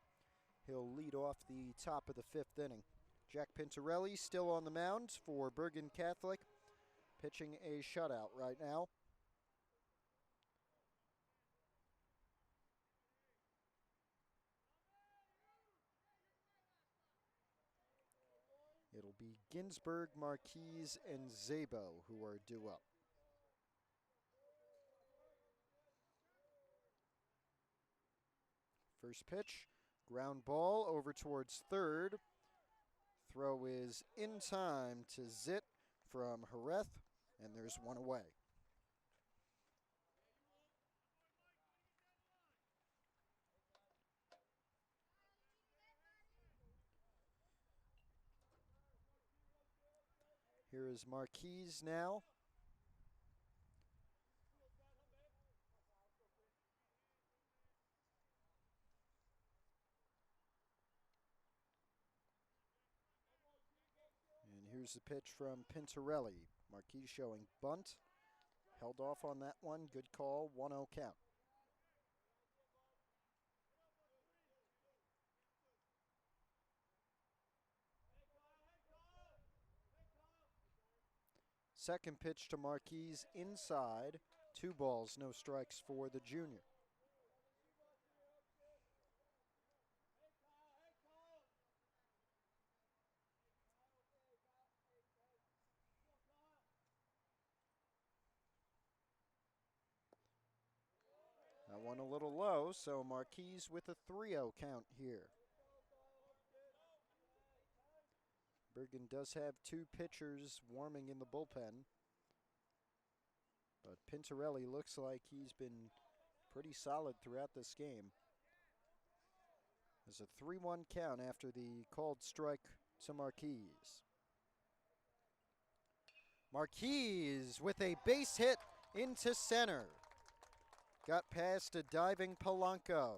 He'll lead off the top of the 5th inning. Jack Pintarelli still on the mound for Bergen Catholic, pitching a shutout right now. It'll be Ginsberg, Marquise, and Zabo who are due up. First pitch, ground ball over towards third. Throw is in time to Zit from Hareth, and there's one away. Here is Marquise now. And here's the pitch from Pintarelli. Marquise showing bunt. Held off on that one. Good call. 1-0 count. Second pitch to Marquise inside. 2 balls, no strikes for the junior. That one a little low, so Marquise with a 3-0 count here. Bergen does have 2 pitchers warming in the bullpen, but Pintarelli looks like he's been pretty solid throughout this game. There's a 3-1 count after the called strike to Marquise. Marquise with a base hit into center. Got past a diving Polanco.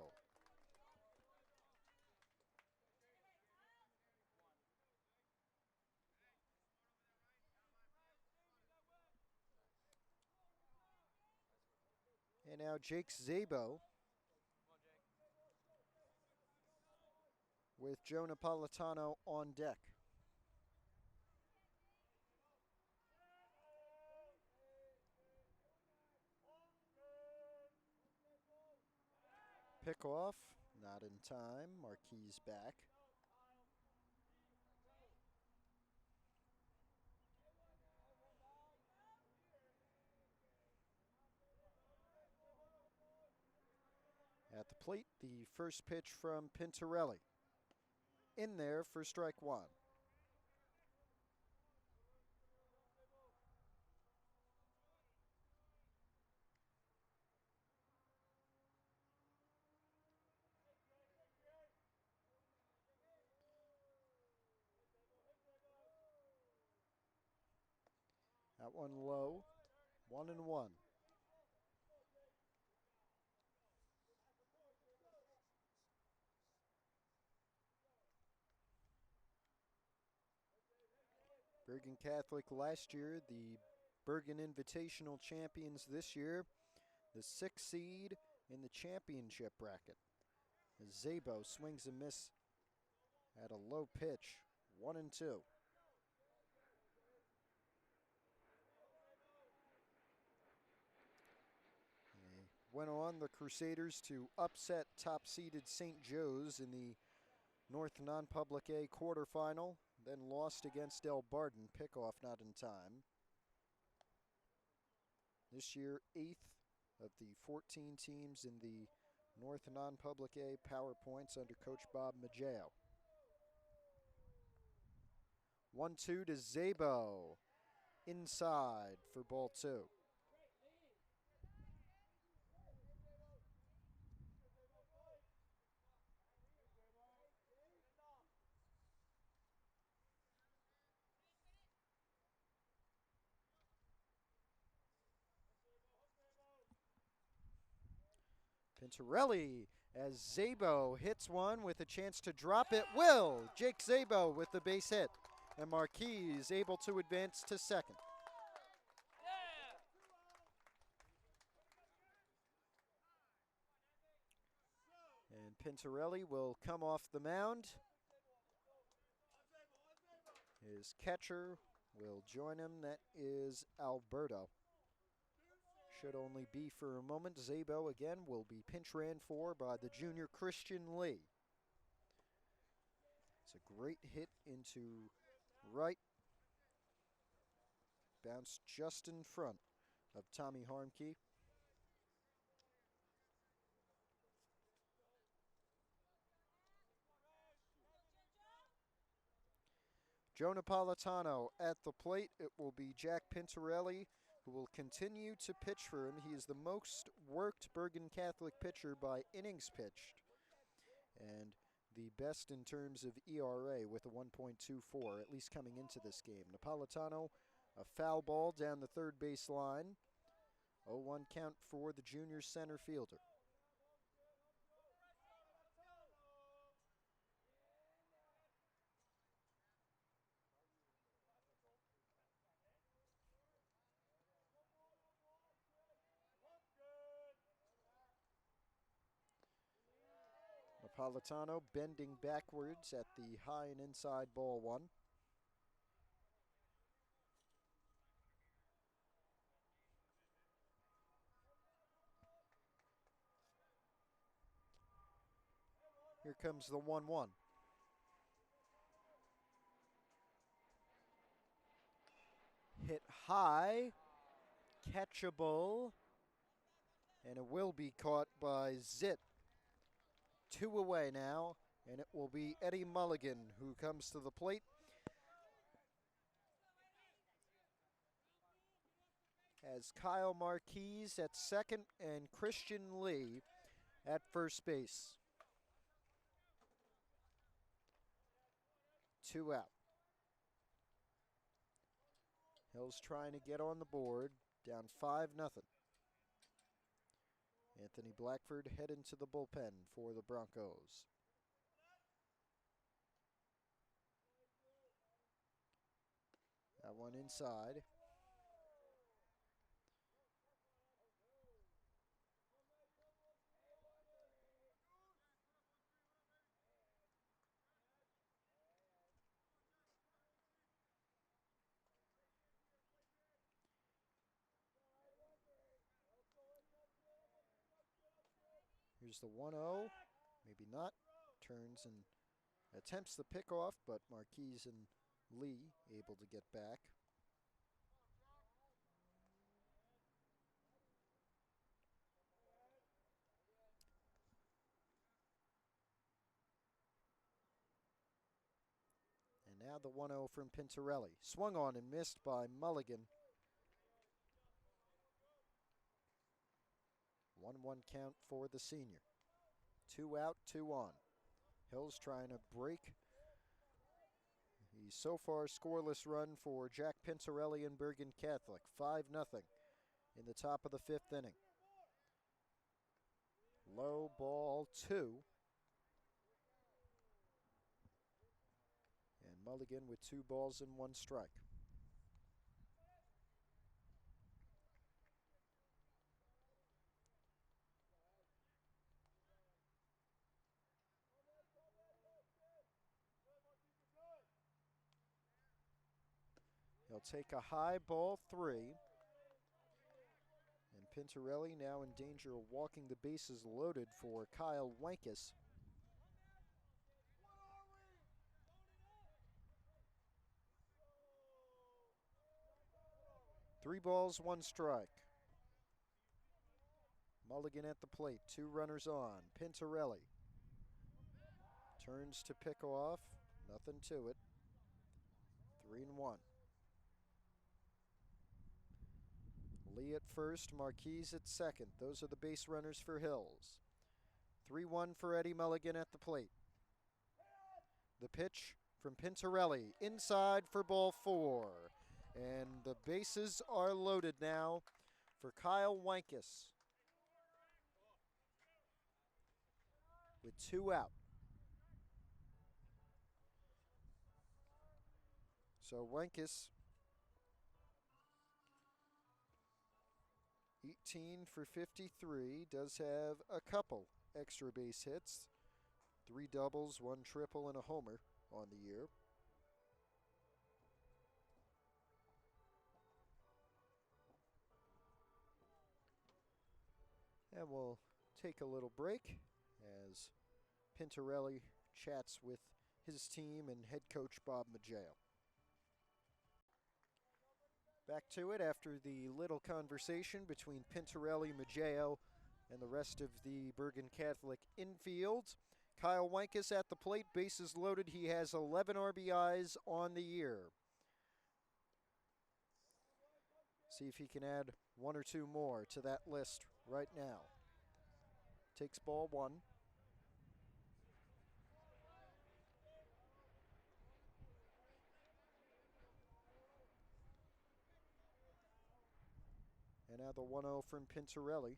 And now Jake Zabo with Joe Napolitano on deck. Pick off, not in time. Marquise back. At the plate, the first pitch from Pintarelli. In there for strike 1. That one low, 1-1. Bergen Catholic last year, the Bergen Invitational champions this year, the 6th seed in the championship bracket. Zabo swings and miss at a low pitch, 1-2. Went on the Crusaders to upset top-seeded St. Joe's in the North Non-Public A quarterfinal, then lost against Del Barden. Pickoff not in time. This year, 8th of the 14 teams in the North Non-Public A Power Points under Coach Bob Maggio. 1-2 to Zabo. Inside for ball 2. Pintarelli as Zabo hits one with a chance to drop it. Will Jake Zabo with the base hit. And Marquise able to advance to second. Pintarelli will come off the mound. His catcher will join him. That is Alberto. Should only be for a moment. Zabo again will be pinch ran for by the junior Christian Lee. It's a great hit into right. Bounced just in front of Tommy Harmke. Joe Napolitano at the plate. It will be Jack Pintarelli who will continue to pitch for him. He is the most worked Bergen Catholic pitcher by innings pitched, and the best in terms of ERA with a 1.24, at least coming into this game. Napolitano, a foul ball down the third base line. 0-1 count for the junior center fielder. Napolitano bending backwards at the high and inside ball one. Here comes the 1-1. Hit high, catchable, and it will be caught by Zit. 2 away now, and it will be Eddie Mulligan who comes to the plate. As Kyle Marquez at second and Christian Lee at first base. 2 out. Hills trying to get on the board, down 5-0. Anthony Blackford heading to the bullpen for the Broncos. That one inside. Here's the 1-0, maybe not. Turns and attempts the pickoff, but Marquez and Lee able to get back. And now the 1-0 from Pintarelli. Swung on and missed by Mulligan. 1-1 count for the senior. 2 out, 2 on. Hills trying to break the so far scoreless run for Jack Pintarelli and Bergen Catholic. 5-0 in the top of the 5th inning. Low ball 2. And Mulligan with 2 balls and 1 strike. He'll take a high ball 3. And Pintarelli now in danger of walking the bases loaded for Kyle Wankus. Three balls, 1 strike. Mulligan at the plate, 2 runners on. Pintarelli turns to pick off, nothing to it. 3-1. Lee at first, Marquez at second. Those are the base runners for Hills. 3-1 for Eddie Mulligan at the plate. The pitch from Pintarelli, inside for ball 4. And the bases are loaded now for Kyle Wankus with 2 out. So Wankus, 18 for 53, does have a couple extra base hits. 3 doubles, 1 triple, and a homer on the year. And we'll take a little break as Pintarelli chats with his team and head coach Bob Maggio. Back to it after the little conversation between Pintarelli, Maggio, and the rest of the Bergen Catholic infield. Kyle Wankus at the plate, bases loaded. He has 11 RBIs on the year. See if he can add 1 or 2 more to that list right now. Takes ball 1. And now the 1-0 from Pintarelli.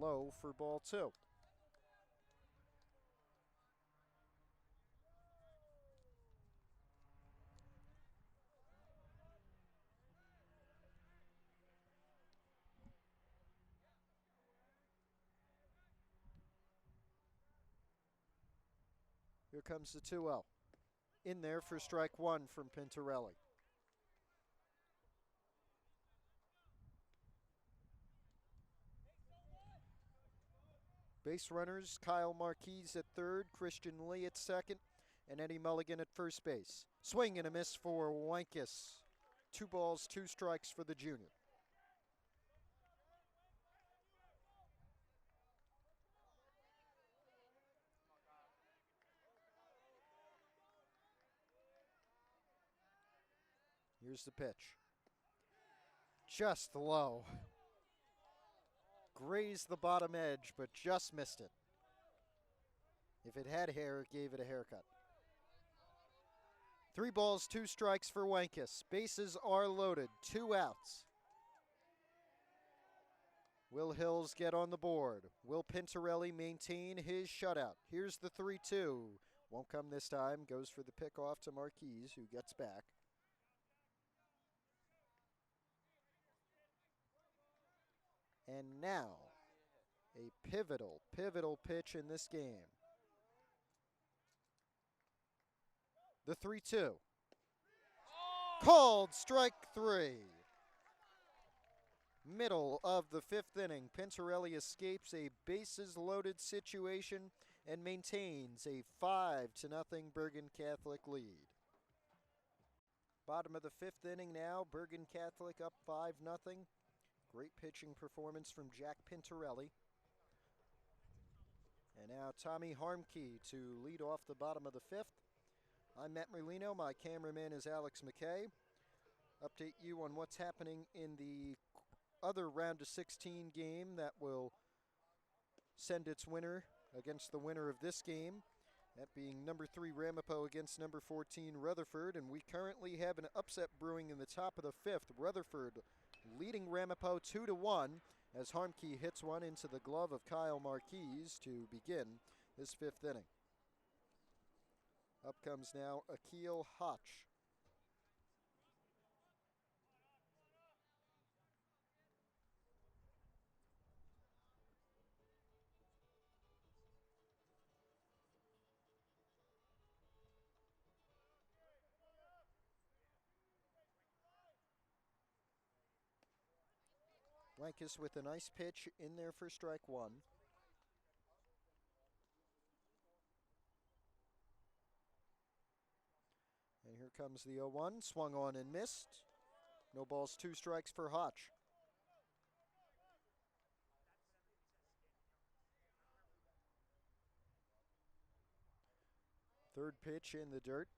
Low for ball 2. Here comes the 2-0. In there for strike 1 from Pintarelli. Base runners, Kyle Marquez at third, Christian Lee at second, and Eddie Mulligan at first base. Swing and a miss for Wankus. 2 balls, 2 strikes for the junior. Here's the pitch. Just low. Grazed the bottom edge, but just missed it. If it had hair, it gave it a haircut. 3 balls, 2 strikes for Wankus. Bases are loaded, 2 outs. Will Hills get on the board? Will Pintarelli maintain his shutout? Here's the 3-2. Won't come this time. Goes for the pickoff to Marquez, who gets back. And now, a pivotal pitch in this game. The 3-2. Called strike 3. Middle of the 5th inning. Pintarelli escapes a bases-loaded situation and maintains a 5-0 Bergen Catholic lead. Bottom of the 5th inning now. Bergen Catholic up 5-0. Great pitching performance from Jack Pintarelli. And now Tommy Harmkey to lead off the bottom of the 5th. I'm Matt Merlino. My cameraman is Alex McKay. Update you on what's happening in the other round of 16 game that will send its winner against the winner of this game. That being number 3 Ramapo against number 14 Rutherford. And we currently have an upset brewing in the top of the 5th. Rutherford leading Ramapo 2-1 as Harmkey hits one into the glove of Kyle Marquez to begin this 5th inning. Up comes now Akil Hotch. Wankus with a nice pitch in there for strike 1. And here comes the 0-1, swung on and missed. No balls, 2 strikes for Hotch. Third pitch in the dirt.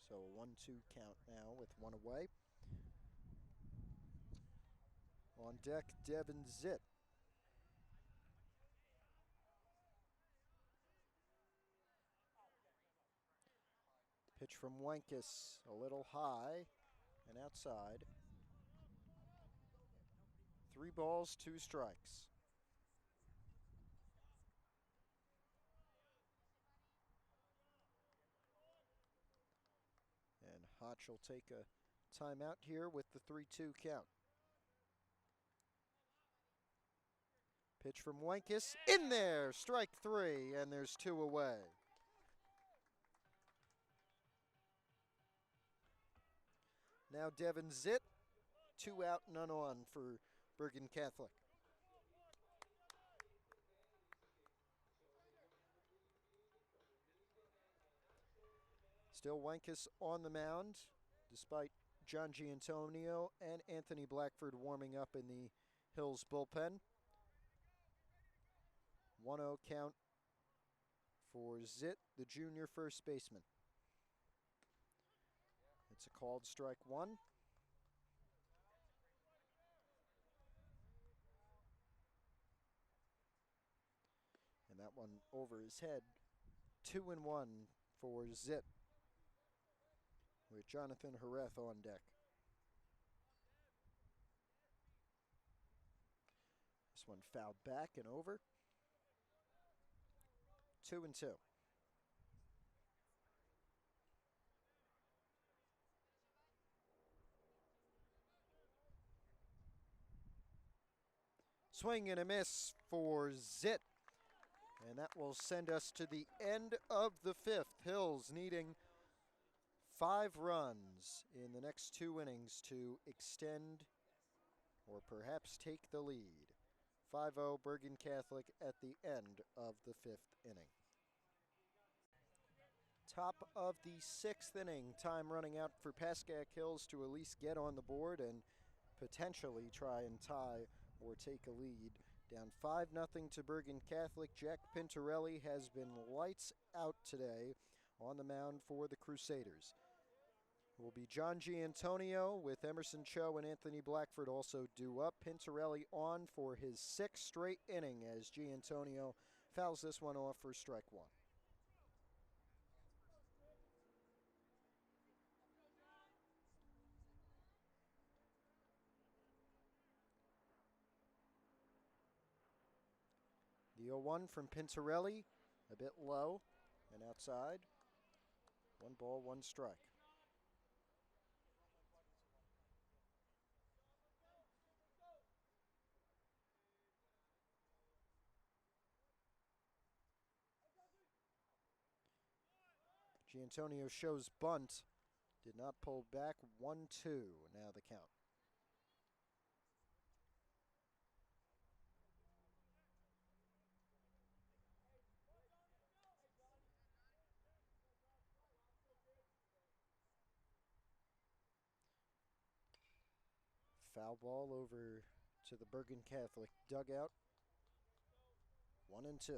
So a 1-2 count now with 1 away. On deck, Devin Zitt. Pitch from Wankus, a little high and outside. 3 balls, 2 strikes. And Hotch will take a timeout here with the 3-2 count. Pitch from Wenkus, in there, strike 3, and there's 2 away. Now Devin Zitt, 2 out, none on for Bergen Catholic. Still Wenkus on the mound, despite John Giantonio and Anthony Blackford warming up in the Hills bullpen. 1-0 count for Zitt, the junior first baseman. It's a called strike 1. And that one over his head. 2-1 for Zitt, with Jonathan Hareth on deck. This one fouled back and over. 2-2. Swing and a miss for Zitt. And that will send us to the end of the 5th. Hills needing 5 runs in the next 2 innings to extend or perhaps take the lead. 5-0 Bergen Catholic at the end of the 5th inning. Top of the 6th inning, time running out for Pascack Hills to at least get on the board and potentially try and tie or take a lead. Down 5-0 to Bergen Catholic. Jack Pintorelli has been lights out today on the mound for the Crusaders. It will be John Giantonio with Emerson Cho and Anthony Blackford also due up. Pintorelli on for his 6th straight inning as Giantonio fouls this one off for strike 1. The 0-1 from Pintorelli, a bit low and outside. 1 ball, 1 strike. Giantonio shows bunt. Did not pull back. 1-2 now the count. Foul ball over to the Bergen Catholic dugout. 1-2.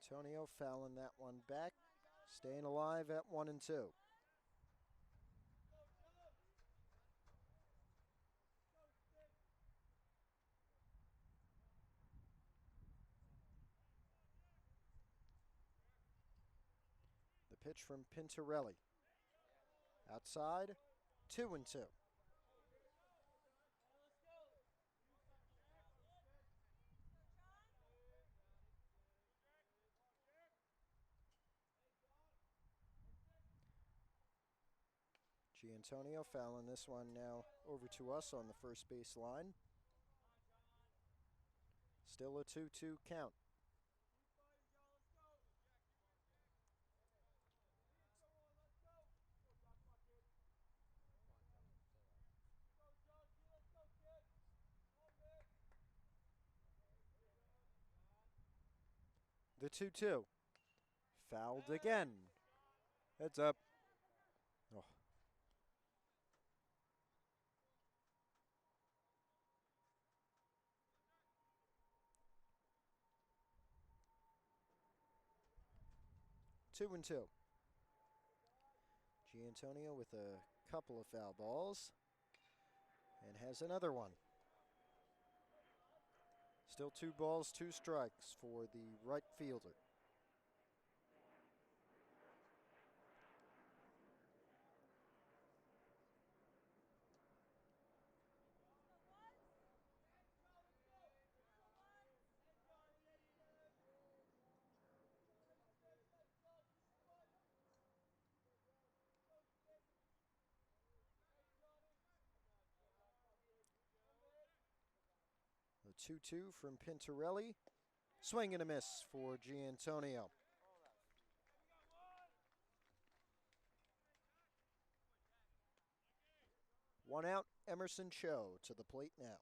Giantonio fouling that one back. Staying alive at 1-2. The pitch from Pintorelli. Outside, 2-2. Giantonio fouling this one now over to us on the first base line. Still a 2-2 count. The 2-2. Fouled again. Heads up. Oh. Two and two. Giantonio with a couple of foul balls and has another one. Still 2 balls, 2 strikes for the right fielder. 2-2 from Pintarelli. Swing and a miss for Giantonio. One out, Emerson Cho to the plate now.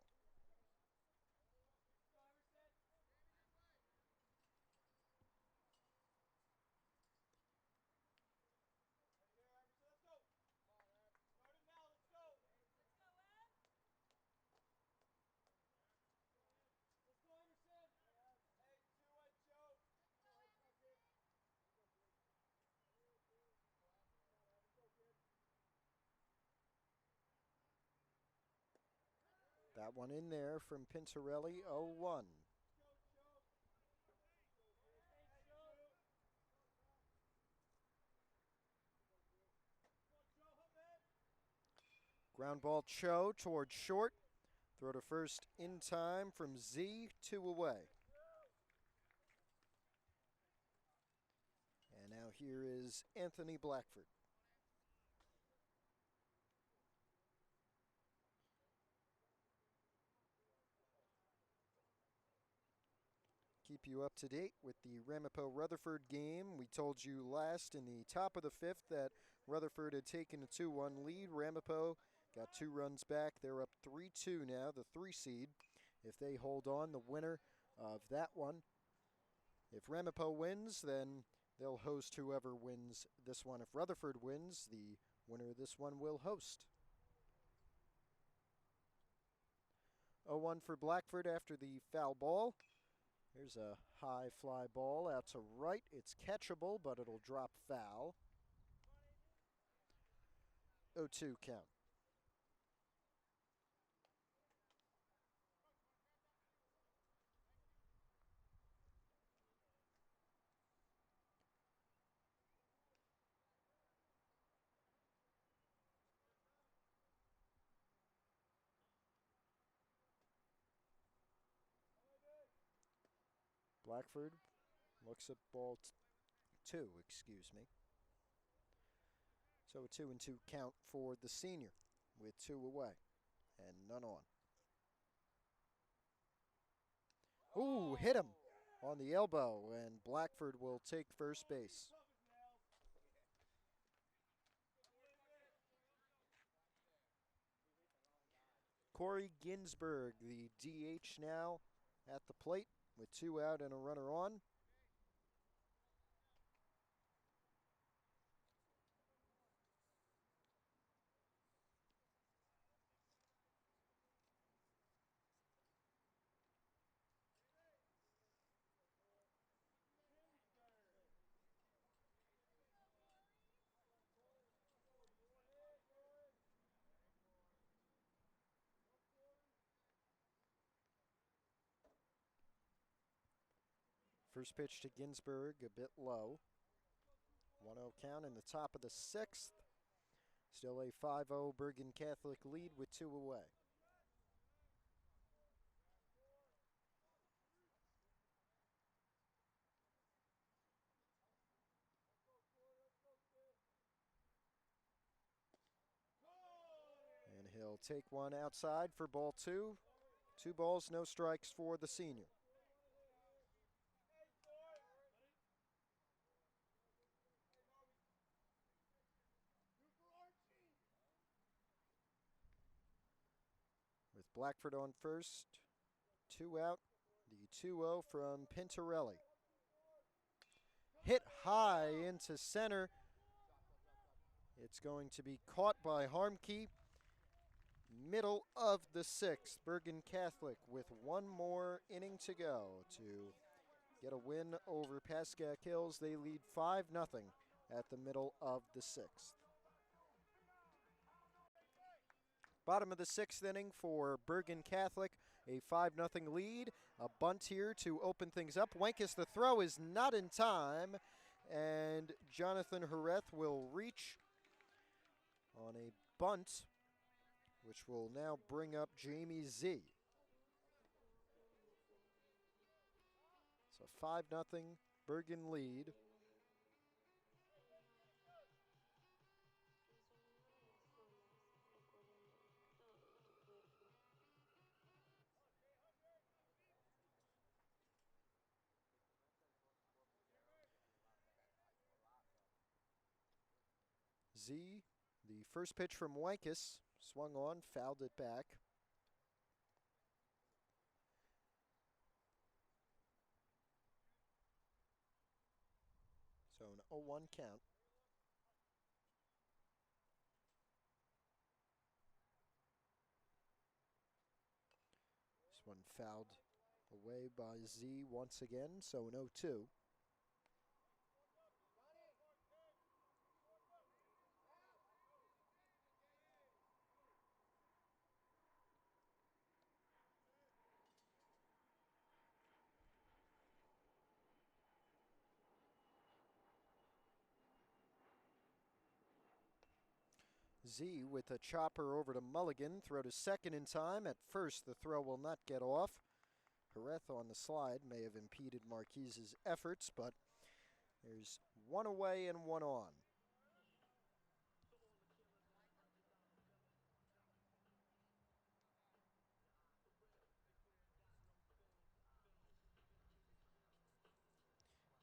That one in there from Pintarelli, 0-1. Ground ball Cho towards short. Throw to first in time from Z, 2 away. And now here is Anthony Blackford. Keep you up to date with the Ramapo-Rutherford game. We told you last in the top of the fifth that Rutherford had taken a 2-1 lead. Ramapo got 2 runs back. They're up 3-2 now, the 3 seed. If they hold on, the winner of that one. If Ramapo wins, then they'll host whoever wins this one. If Rutherford wins, the winner of this one will host. 0-1 for Blackford after the foul ball. Here's a high fly ball out to right. It's catchable, but it'll drop foul. 0-2 count. Blackford looks at ball 2, excuse me. So a 2-2 count for the senior with 2 away and none on. Ooh, hit him on the elbow, and Blackford will take first base. Corey Ginsberg, the DH now at the plate with 2 out and a runner on. First pitch to Ginsberg, a bit low. 1-0 count in the top of the 6th. Still a 5-0 Bergen Catholic lead with 2 away. And he'll take one outside for ball 2. 2 balls, no strikes for the senior. With Blackford on first, 2 out, the 2-0 from Pintarelli. Hit high into center. It's going to be caught by Harmke. Middle of the 6th, Bergen Catholic with 1 more inning to go to get a win over Pascack Hills. They lead 5-0 at the middle of the 6th. Bottom of the 6th inning for Bergen Catholic, a 5-0 lead. A bunt here to open things up. Wenkus, the throw is not in time, and Jonathan Hareth will reach on a bunt, which will now bring up Jamie Z. So 5-0 Bergen lead. Z. The first pitch from Wankus, swung on, fouled it back. So an 0-1 count. This one fouled away by Z once again, so an 0-2. Z with a chopper over to Mulligan, throw to second in time. At first, the throw will not get off. Hareth on the slide may have impeded Marquise's efforts, but there's one away and one on.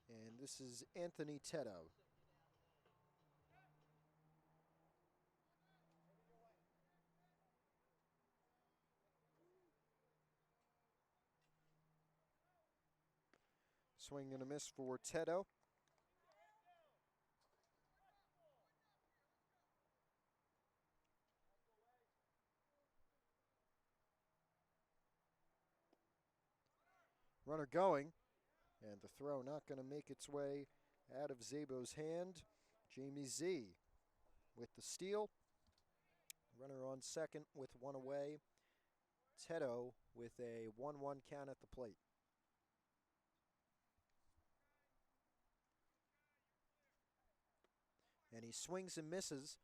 And this is Anthony Teddo. Swing and a miss for Teddo. Runner going, and the throw not going to make its way out of Zabo's hand. Jamie Z with the steal. Runner on second with one away. Teddo with a 1-1 count at the plate. And he swings and misses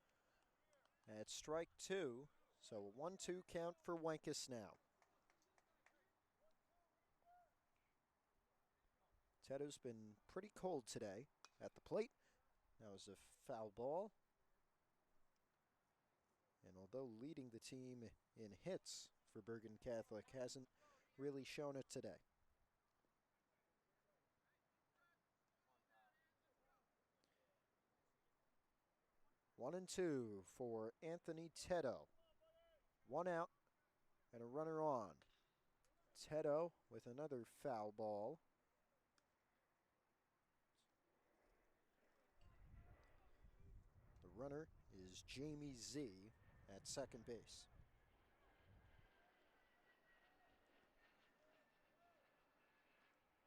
at strike two. So a 1-2 count for Wankus now. Teddo's been pretty cold today at the plate. That was a foul ball. And although leading the team in hits for Bergen Catholic, hasn't really shown it today. One and two for Anthony Teddo. One out and a runner on. Teddo with another foul ball. The runner is Jamie Z at second base.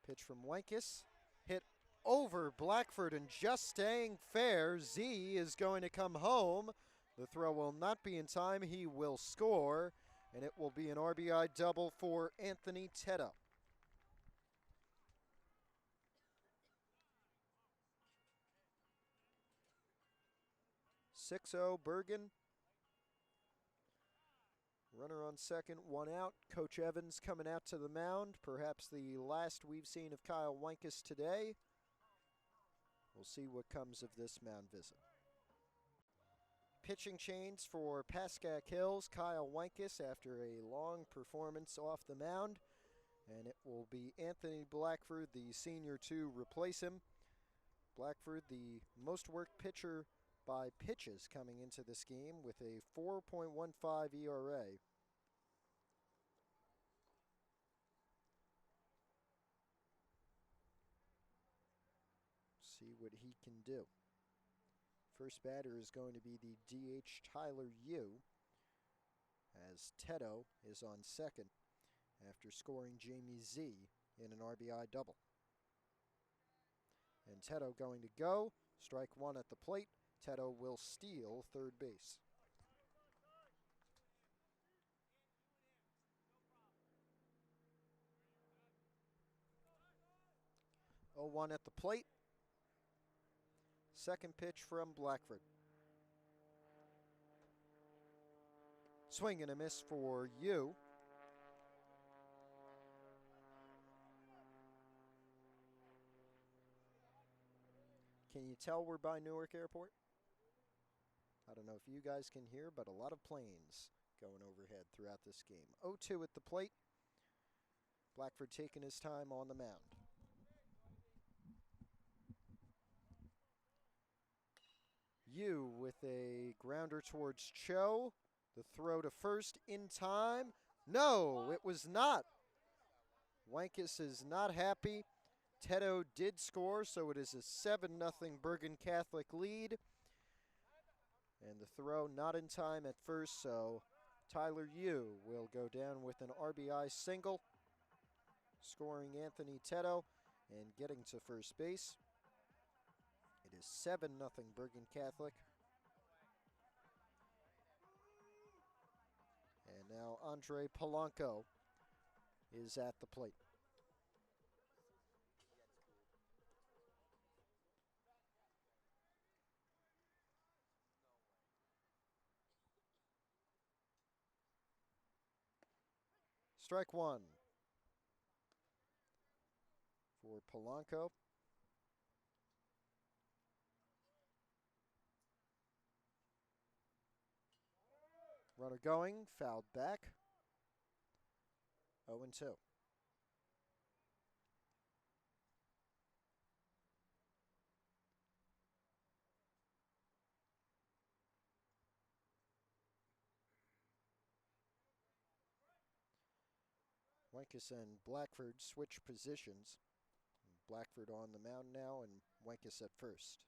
Pitch from Wankus. Hit over Blackford and just staying fair. Z is going to come home. The throw will not be in time. He will score, and it will be an RBI double for Anthony Teddo. 6-0 Bergen. Runner on second, one out. Coach Evans coming out to the mound. Perhaps the last we've seen of Kyle Wankus today. We'll see what comes of this mound visit. Pitching change for Pascack Hills. Kyle Wankus after a long performance off the mound. And it will be Anthony Blackford, the senior, to replace him. Blackford, the most worked pitcher by pitches coming into this game with a 4.15 ERA. See what he can do. First batter is going to be the DH Tyler Yu, as Teddo is on second after scoring Jamie Z in an RBI double. And Teddo going to go. Strike one at the plate. Teddo will steal third base. Oh, 1 at the plate. Second pitch from Blackford. Swing and a miss for Yu. Can you tell we're by Newark Airport? I don't know if you guys can hear, but a lot of planes going overhead throughout this game. 0-2 at the plate. Blackford taking his time on the mound. Yu with a grounder towards Cho. The throw to first in time. No, it was not. Wankus is not happy. Teto did score, so it is a 7-0 Bergen Catholic lead. And the throw not in time at first, so Tyler Yu will go down with an RBI single, scoring Anthony Teto and getting to first base. It is 7-0 Bergen Catholic. And now Andre Polanco is at the plate. Strike one for Polanco. Runner going, fouled back. 0-2. Wankus and Blackford switch positions. Blackford on the mound now and Wankus at first.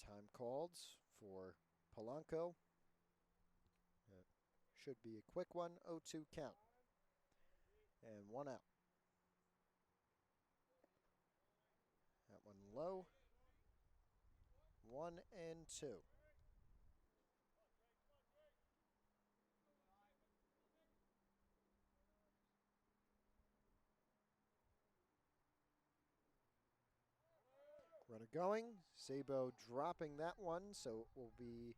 Time called for Polanco. Should be a quick one, 0-2 count. And one out. That one low. 1-2. Runner going. Sabo dropping that one, so it will be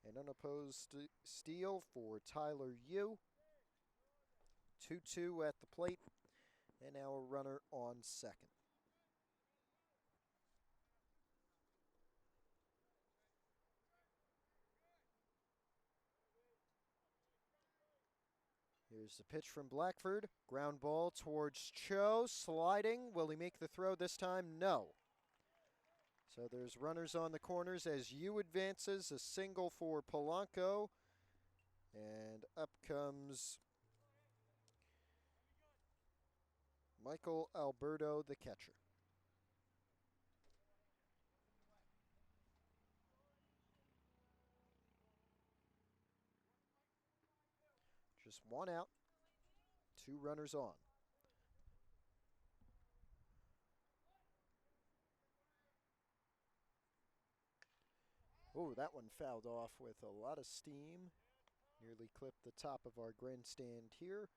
an unopposed steal for Tyler Yu. 2-2 at the plate, and now a runner on second. Here's the pitch from Blackford. Ground ball towards Cho, sliding. Will he make the throw this time? No. So there's runners on the corners as Yu advances. A single for Polanco. And up comes Michael Alberto, the catcher. Just one out, two runners on. Oh, that one fouled off with a lot of steam. Nearly clipped the top of our grandstand here.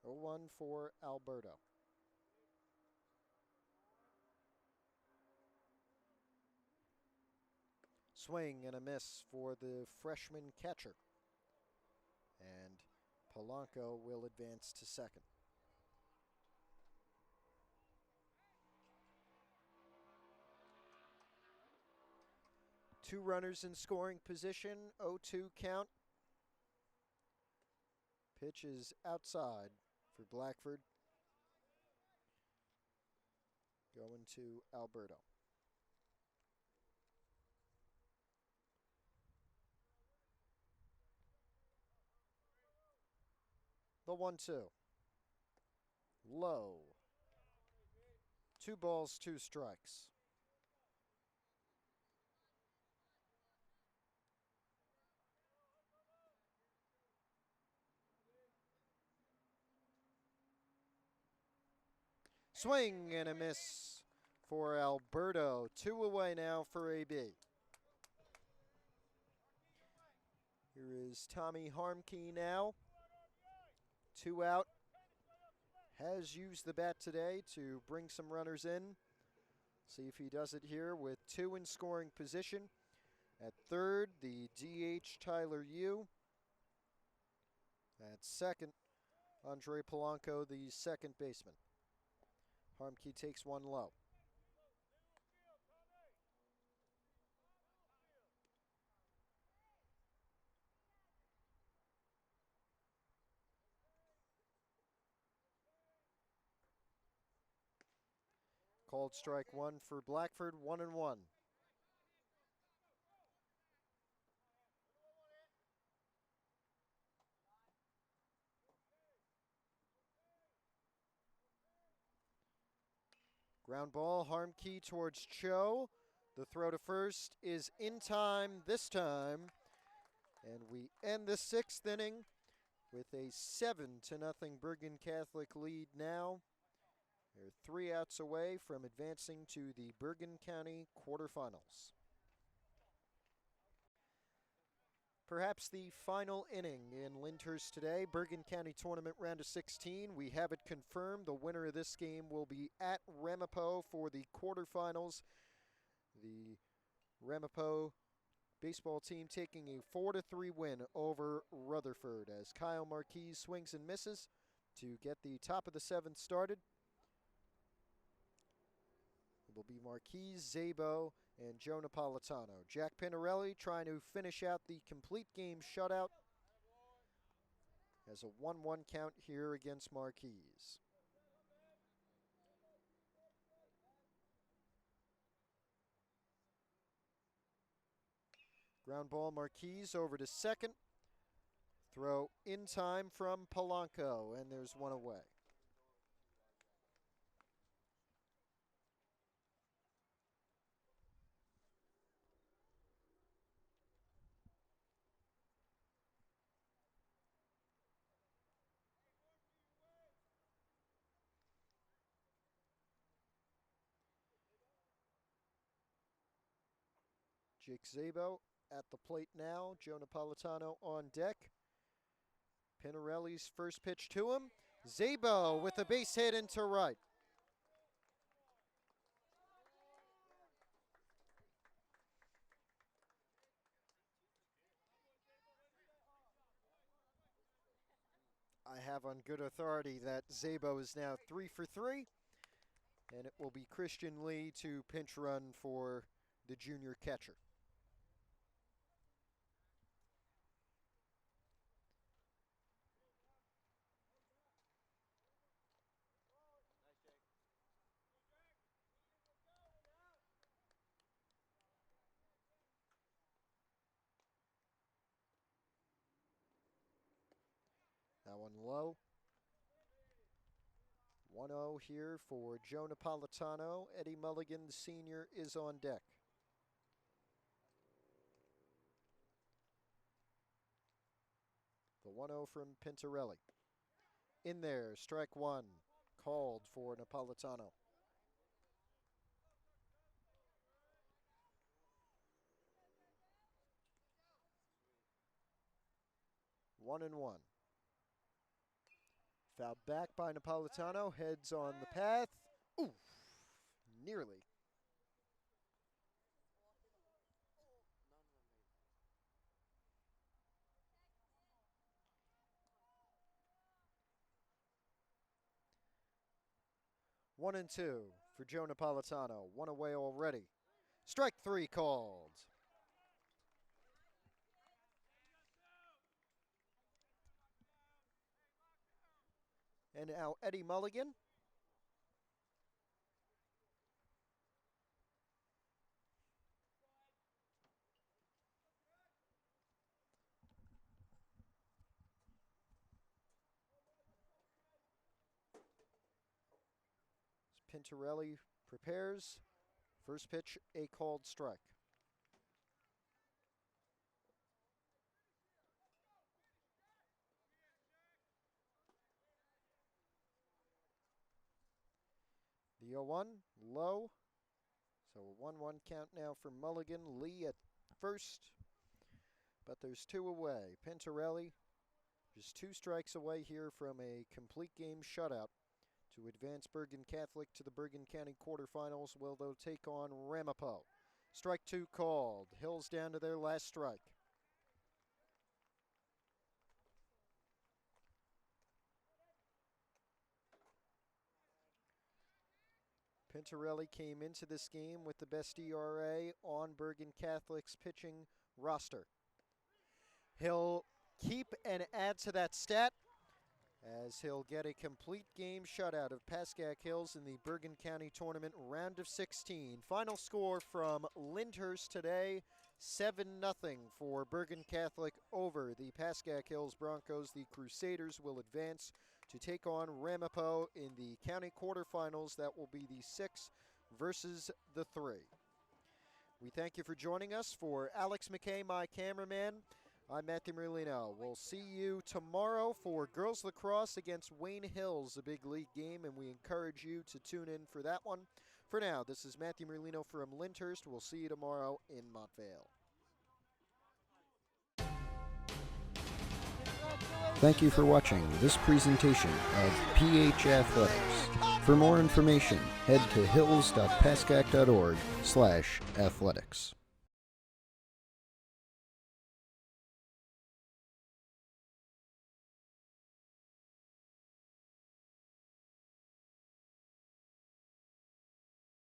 Oh, 1 for Alberto. Swing and a miss for the freshman catcher. And Polanco will advance to second. Two runners in scoring position, 0-2 count. Pitch is outside for Blackford. Going to Alberto. The 1-2. Low. 2 balls, 2 strikes. Swing and a miss for Alberto. 2 away now for AB. Here is Tommy Harmkey now. 2 out. Has used the bat today to bring some runners in. See if he does it here with 2 in scoring position. At third, the DH Tyler Yu. At second, Andre Polanco, the second baseman. Harmkey takes one low. Called strike one for Blackford, 1-1. Ground ball, Harmkey towards Cho. The throw to first is in time this time. And we end the 6th inning with a 7-0 Bergen Catholic lead now. They're 3 outs away from advancing to the Bergen County quarterfinals. Perhaps the final inning in Lyndhurst today, Bergen County Tournament Round of 16. We have it confirmed. The winner of this game will be at Ramapo for the quarterfinals. The Ramapo baseball team taking a 4-3 win over Rutherford as Kyle Marquis swings and misses to get the top of the 7th started. It will be Marquis, Zabo, and Joe Napolitano. Jack Pinarelli trying to finish out the complete game shutout. Has a 1-1 count here against Marquis. Ground ball, Marquis over to second. Throw in time from Polanco, and there's one away. Jake Zabo at the plate now. Joe Napolitano on deck. Pinarelli's first pitch to him. Zabo with a base hit into right. I have on good authority that Zabo is now 3 for 3, and it will be Christian Lee to pinch run for the junior catcher. That one low. 1-0 here for Joe Napolitano. Eddie Mulligan, the senior, is on deck. The 1-0 from Pintarelli. In there, strike one, called for Napolitano. One and one. Fouled back by Napolitano, heads on the path. Oof, nearly. One and two for Joe Napolitano. One away already. Strike three called. And now Eddie Mulligan. Pintarelli prepares. First pitch, a called strike. The 0-1, low. So a 1-1 count now for Mulligan. Lee at first, but there's two away. Pintarelli just 2 strikes away here from a complete game shutout to advance Bergen Catholic to the Bergen County quarterfinals. Will they'll take on Ramapo. Strike 2 called. Hills down to their last strike. Pintarelli came into this game with the best ERA on Bergen Catholic's pitching roster. He'll keep and add to that stat as he'll get a complete game shutout of Pascack Hills in the Bergen County Tournament round of 16. Final score from Lyndhurst today, 7-0 for Bergen Catholic over the Pascack Hills Broncos. The Crusaders will advance to take on Ramapo in the county quarterfinals. That will be the 6 versus the 3. We thank you for joining us. For Alex McKay, my cameraman, I'm Matthew Merlino. We'll see you tomorrow for girls lacrosse against Wayne Hills, a big league game, and we encourage you to tune in for that one. For now, this is Matthew Merlino from Lyndhurst. We'll see you tomorrow in Montvale. Thank you for watching this presentation of PH Athletics. For more information, head to hills.pascack.org/athletics.